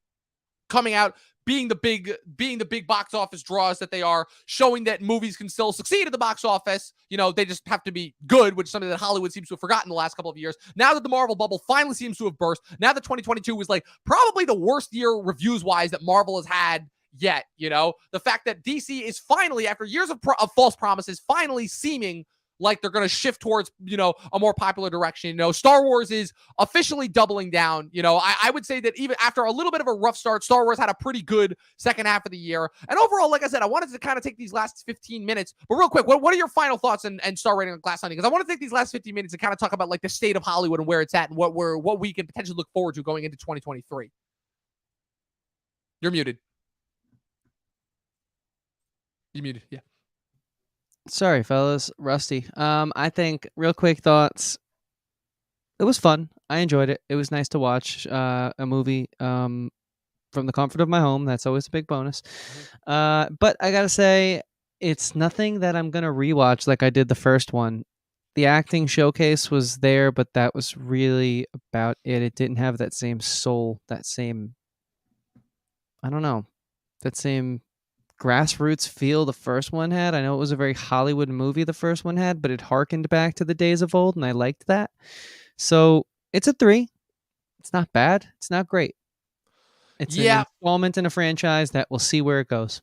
coming out, being the big box office draws that they are, showing that movies can still succeed at the box office. They just have to be good, which is something that Hollywood seems to have forgotten the last couple of years. Now that the Marvel bubble finally seems to have burst, now that 2022 was like probably the worst year reviews-wise that Marvel has had yet. The fact that DC is finally, after years of false promises, finally seeming like they're going to shift towards, a more popular direction. Star Wars is officially doubling down. I would say that even after a little bit of a rough start, Star Wars had a pretty good second half of the year. And overall, like I said, I wanted to kind of take these last 15 minutes. But real quick, what are your final thoughts and star rating on Glass Onion? Because I want to take these last 15 minutes and kind of talk about like the state of Hollywood and where it's at and what we can potentially look forward to going into 2023. You're muted. You muted, yeah. Sorry, fellas. Rusty. I think real quick thoughts. It was fun. I enjoyed it. It was nice to watch a movie from the comfort of my home. That's always a big bonus. But I gotta say, it's nothing that I'm gonna rewatch like I did the first one. The acting showcase was there, but that was really about it. It didn't have that same soul, that same, I don't know, that same grassroots feel the first one had. I know it was a very Hollywood movie the first one had, but it harkened back to the days of old, and I liked that. So it's a 3. It's not bad. It's not great. It's an installment in a franchise that we'll see where it goes.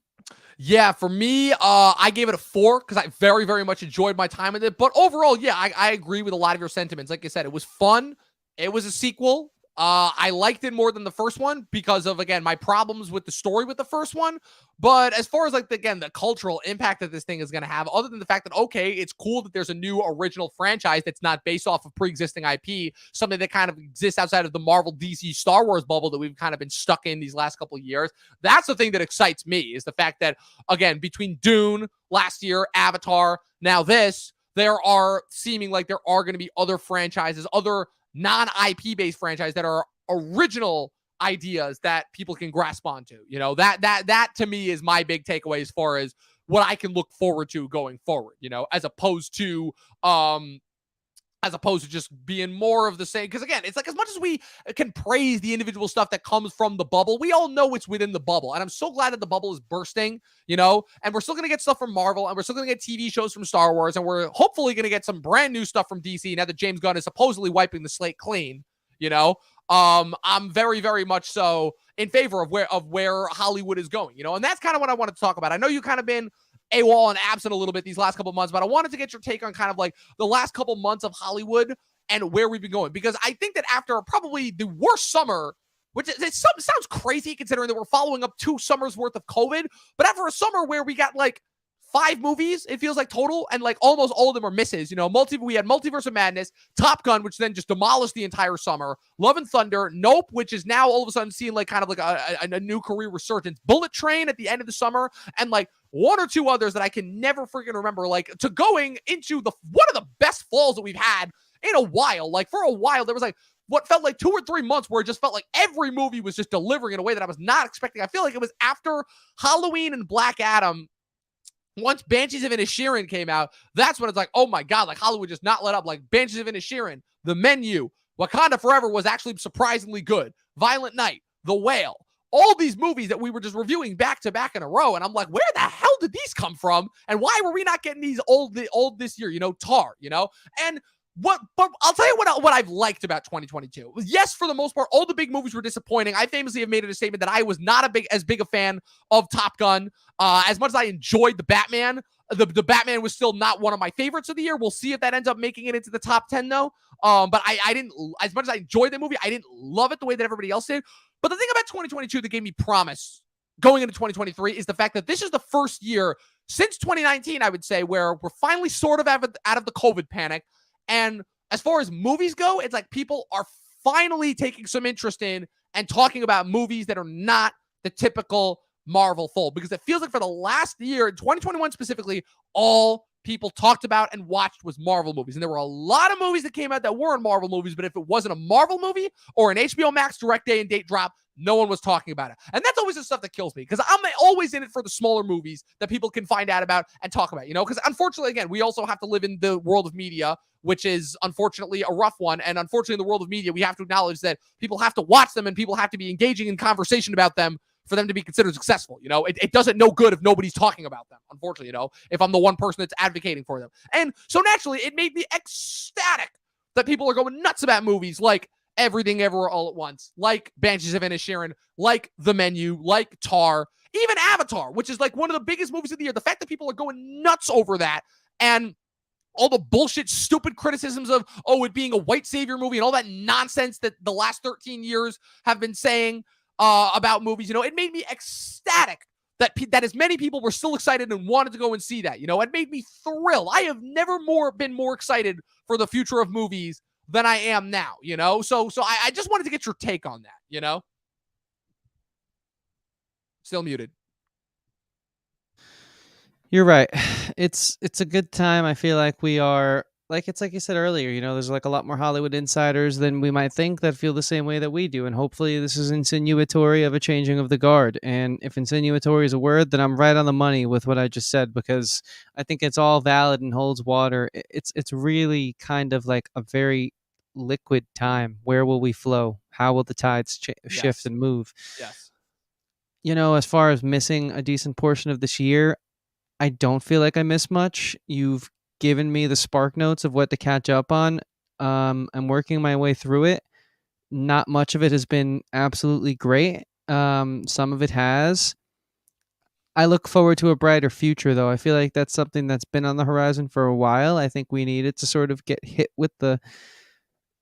Yeah, for me, I gave it a 4 because I very, very much enjoyed my time with it. But overall, yeah, I agree with a lot of your sentiments. Like I said, it was fun. It was a sequel. I liked it more than the first one because of, again, my problems with the story with the first one. But as far as, like, again, the cultural impact that this thing is going to have, other than the fact that, okay, it's cool that there's a new original franchise that's not based off of pre-existing IP, something that kind of exists outside of the Marvel, DC, Star Wars bubble that we've kind of been stuck in these last couple of years. That's the thing that excites me, is the fact that, again, between Dune last year, Avatar, now this, there are seeming like there are going to be other franchises, other non-IP based franchise that are original ideas that people can grasp onto. That to me is my big takeaway as far as what I can look forward to going forward, as opposed to just being more of the same. Because again, it's like, as much as we can praise the individual stuff that comes from the bubble, we all know it's within the bubble. And I'm so glad that the bubble is bursting, and we're still going to get stuff from Marvel, and we're still going to get TV shows from Star Wars, and we're hopefully going to get some brand new stuff from DC now that James Gunn is supposedly wiping the slate clean. I'm very, very much so in favor of where Hollywood is going, and that's kind of what I wanted to talk about. I know you kind of been AWOL and absent a little bit these last couple months, but I wanted to get your take on kind of like the last couple months of Hollywood and where we've been going, because I think that after probably the worst summer, which sounds crazy considering that we're following up 2 summers worth of COVID, but after a summer where we got like 5 movies, it feels like, total, and like almost all of them are misses. We had Multiverse of Madness, Top Gun, which then just demolished the entire summer, Love and Thunder, Nope, which is now all of a sudden seeing like kind of like a new career resurgence, Bullet Train at the end of the summer, and like 1 or 2 others that I can never freaking remember, like, to going into one of the best falls that we've had in a while. Like, for a while, there was like what felt like 2 or 3 months where it just felt like every movie was just delivering in a way that I was not expecting. I feel like it was after Halloween and Black Adam. Once Banshees of Inisherin came out, that's when it's like, oh my God, like Hollywood just not let up. Like Banshees of Inisherin, The Menu, Wakanda Forever was actually surprisingly good. Violent Night, The Whale, all these movies that we were just reviewing back to back in a row. And I'm like, where the hell hell did these come from? And why were we not getting these old this year? Tar, and but I'll tell you what I've liked about 2022. Yes, for the most part, all the big movies were disappointing. I famously have made it a statement that I was not as big a fan of Top Gun. As much as I enjoyed the Batman, the Batman was still not one of my favorites of the year. We'll see if that ends up making it into the top 10 though. But I didn't, as much as I enjoyed the movie, I didn't love it the way that everybody else did. But the thing about 2022 that gave me promise going into 2023 is the fact that this is the first year since 2019, I would say, where we're finally sort of out of the COVID panic. And as far as movies go, it's like people are finally taking some interest in and talking about movies that are not the typical Marvel fold, because it feels like for the last year, 2021 specifically, all people talked about and watched was Marvel movies. And there were a lot of movies that came out that weren't Marvel movies, but if it wasn't a Marvel movie or an HBO Max direct day and date drop, no one was talking about it. And that's always the stuff that kills me, because I'm always in it for the smaller movies that people can find out about and talk about, because unfortunately, again, we also have to live in the world of media, which is unfortunately a rough one. And unfortunately, in the world of media, we have to acknowledge that people have to watch them and people have to be engaging in conversation about them for them to be considered successful. It doesn't no good if nobody's talking about them, unfortunately, if I'm the one person that's advocating for them. And so naturally, it made me ecstatic that people are going nuts about movies like Everything Everywhere All at Once, like Banshees of Inisherin, like The Menu, like Tar, even Avatar, which is like one of the biggest movies of the year. The fact that people are going nuts over that, and all the bullshit, stupid criticisms of, it being a white savior movie and all that nonsense that the last 13 years have been saying about movies, it made me ecstatic that as many people were still excited and wanted to go and see that. It made me thrilled. I have never been more excited for the future of movies than I am now, So I just wanted to get your take on that, Still muted. You're right. It's a good time. I feel like we are, it's like you said earlier, there's like a lot more Hollywood insiders than we might think that feel the same way that we do. And hopefully this is insinuatory of a changing of the guard. And if insinuatory is a word, then I'm right on the money with what I just said, because I think it's all valid and holds water. It's really kind of like a very liquid time. Where will we flow? How will the tides shift and move? Yes. As far as missing a decent portion of this year, I don't feel like I missed much. You've given me the spark notes of what to catch up on. I'm working my way through it. Not much of it has been absolutely great. Some of it has. I look forward to a brighter future, though. I feel like that's something that's been on the horizon for a while. I think we needed to sort of get hit with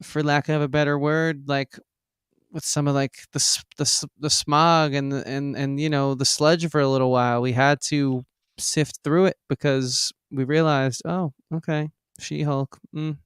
for lack of a better word, with some of the smog and the sludge for a little while. We had to sift through it because we realized, okay, She-Hulk.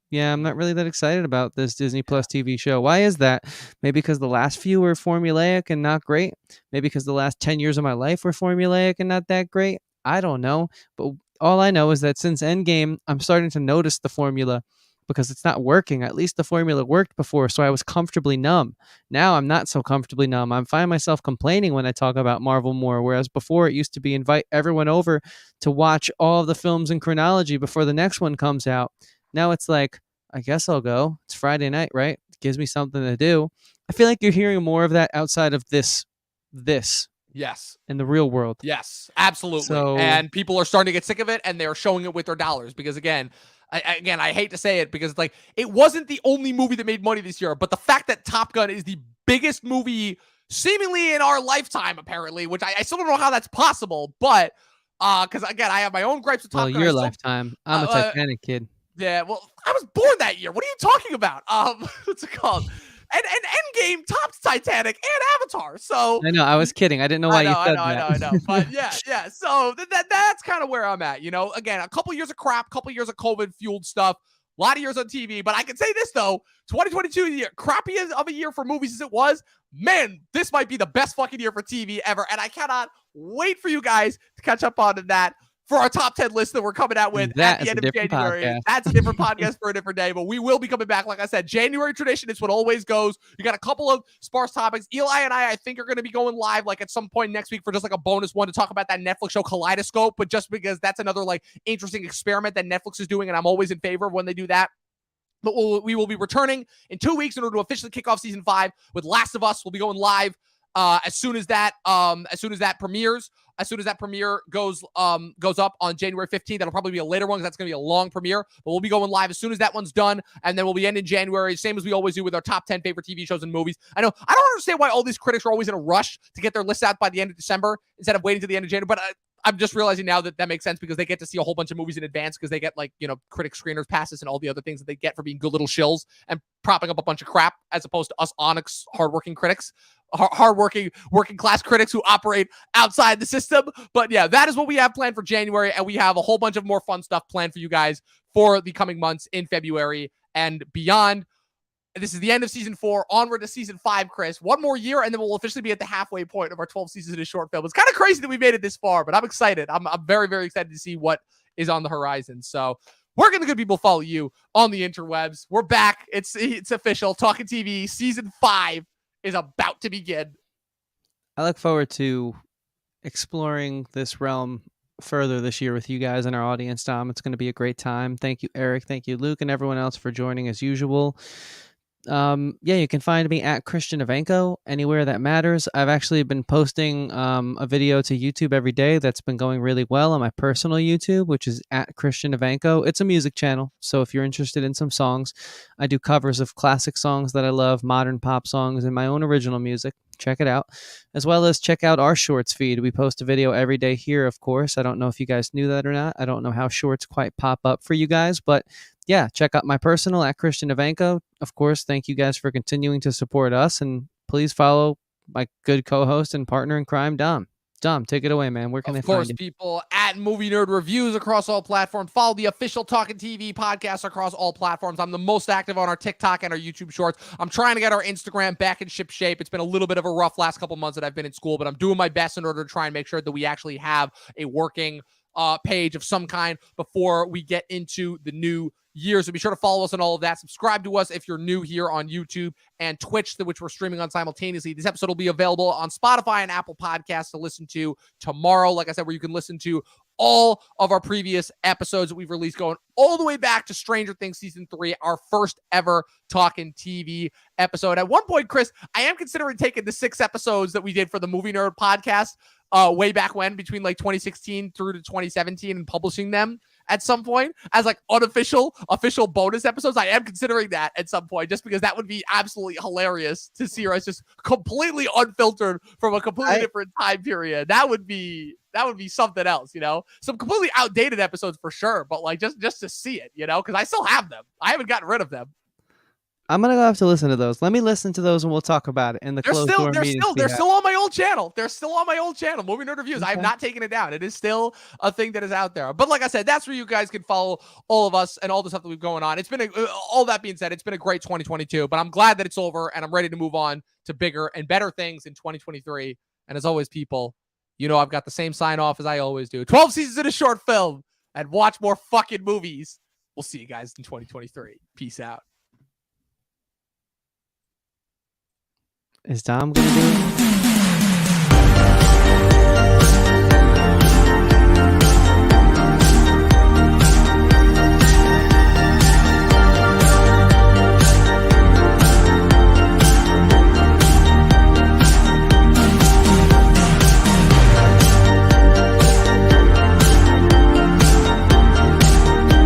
Yeah, I'm not really that excited about this Disney Plus TV show. Why is that? Maybe because the last few were formulaic and not great. Maybe because the last 10 years of my life were formulaic and not that great. I don't know. But all I know is that since Endgame, I'm starting to notice the formula because it's not working. At least the formula worked before, so I was comfortably numb. Now I'm not so comfortably numb. I find myself complaining when I talk about Marvel more, whereas before it used to be invite everyone over to watch all of the films in chronology before the next one comes out. Now it's like, I guess I'll go. It's Friday night, right? It gives me something to do. I feel like you're hearing more of that outside of this. Yes. In the real world. Yes, absolutely. And people are starting to get sick of it, and they're showing it with their dollars because, again, I hate to say it because it wasn't the only movie that made money this year, but the fact that Top Gun is the biggest movie seemingly in our lifetime, apparently, which I still don't know how that's possible, but because, again, I have my own gripes with Top Gun. Well, your lifetime. I'm a Titanic kid. Yeah, well, I was born that year. What are you talking about? What's it called? And Endgame tops Titanic and Avatar. So I know, I was kidding. I didn't know why you said that. I know. But yeah. So that's kind of where I'm at. Again, a couple years of crap, couple years of COVID fueled stuff, a lot of years on TV. But I can say this though, 2022, crappy of a year for movies as it was, man, this might be the best fucking year for TV ever. And I cannot wait for you guys to catch up on that for our top 10 list that we're coming out with at the end of January. Podcast. That's a different podcast for a different day, but we will be coming back. Like I said, January tradition is what always goes. You got a couple of sparse topics. Eli and I think, are going to be going live at some point next week for just a bonus one to talk about that Netflix show Kaleidoscope, but just because that's another interesting experiment that Netflix is doing, and I'm always in favor of when they do that. But we will be returning in 2 weeks in order to officially kick off season 5 with Last of Us. We'll be going live as soon as that premieres. as soon as that premiere goes up on January 15th. That'll probably be a later one because that's going to be a long premiere. But we'll be going live as soon as that one's done, and then we'll be ending January, same as we always do with our top 10 favorite TV shows and movies. I don't understand why all these critics are always in a rush to get their lists out by the end of December instead of waiting to the end of January. But I'm just realizing now that makes sense because they get to see a whole bunch of movies in advance because they get critic screeners passes and all the other things that they get for being good little shills and propping up a bunch of crap as opposed to us Onyx hardworking critics, hardworking working class critics who operate outside the system. But yeah, that is what we have planned for January, and we have a whole bunch of more fun stuff planned for you guys for the coming months in February and beyond. This is the end of season 4, onward to season 5, Chris. One more year, and then we'll officially be at the halfway point of our 12 seasons in a short film. It's kind of crazy that we made it this far, but I'm excited. I'm very, very excited to see what is on the horizon. So where can the good people follow you on the interwebs? We're back. It's official. Talkin' TV season 5 is about to begin. I look forward to exploring this realm further this year with you guys and our audience, Dom. It's going to be a great time. Thank you, Eric. Thank you, Luke, and everyone else for joining as usual. You can find me at Christian Evanko anywhere that matters. I've actually been posting a video to YouTube every day that's been going really well on my personal YouTube, which is at Christian Evanko. It's a music channel, so if you're interested in some songs, I do covers of classic songs that I love, modern pop songs, and my own original music. Check it out, as well as check out our shorts feed. We post a video every day here, of course. I don't know if you guys knew that or not. I don't know how shorts quite pop up for you guys, but yeah, check out my personal at Christian Evanko. Of course, thank you guys for continuing to support us, and please follow my good co-host and partner in crime, Dom. Dom, take it away, man. Where can they find you? Of course, people at Movie Nerd Reviews across all platforms. Follow the official Talkin' TV podcast across all platforms. I'm the most active on our TikTok and our YouTube shorts. I'm trying to get our Instagram back in ship shape. It's been a little bit of a rough last couple months that I've been in school, but I'm doing my best in order to try and make sure that we actually have a working page of some kind before we get into the new year. So be sure to follow us on all of that. Subscribe to us if you're new here on YouTube and Twitch, which we're streaming on simultaneously. This episode will be available on Spotify and Apple Podcasts to listen to tomorrow. Like I said, where you can listen to all of our previous episodes that we've released, going all the way back to Stranger Things Season 3, our first ever Talkin' TV episode. At one point, Chris, I am considering taking the 6 episodes that we did for the Movie Nerd podcast way back when, between like 2016 through to 2017, and publishing them at some point as like official bonus episodes. I am considering that at some point, just because that would be absolutely hilarious to see us just completely unfiltered from a completely different time period. That would be something else, some completely outdated episodes for sure, but like just to see it, because I still have them. I haven't gotten rid of them. I'm gonna have to listen to those. Let me listen to those and we'll talk about it in the closed door meetings. They're still on my old channel. They're still on my old channel, Movie Nerd Reviews. Okay. I have not taken it down. It is still a thing that is out there. But like I said, that's where you guys can follow all of us and all the stuff that we've going on. It's been all that being said, it's been a great 2022. But I'm glad that it's over, and I'm ready to move on to bigger and better things in 2023. And as always, people, I've got the same sign off as I always do. 12 seasons in a short film, and watch more fucking movies. We'll see you guys in 2023. Peace out. Is Dom going to do it?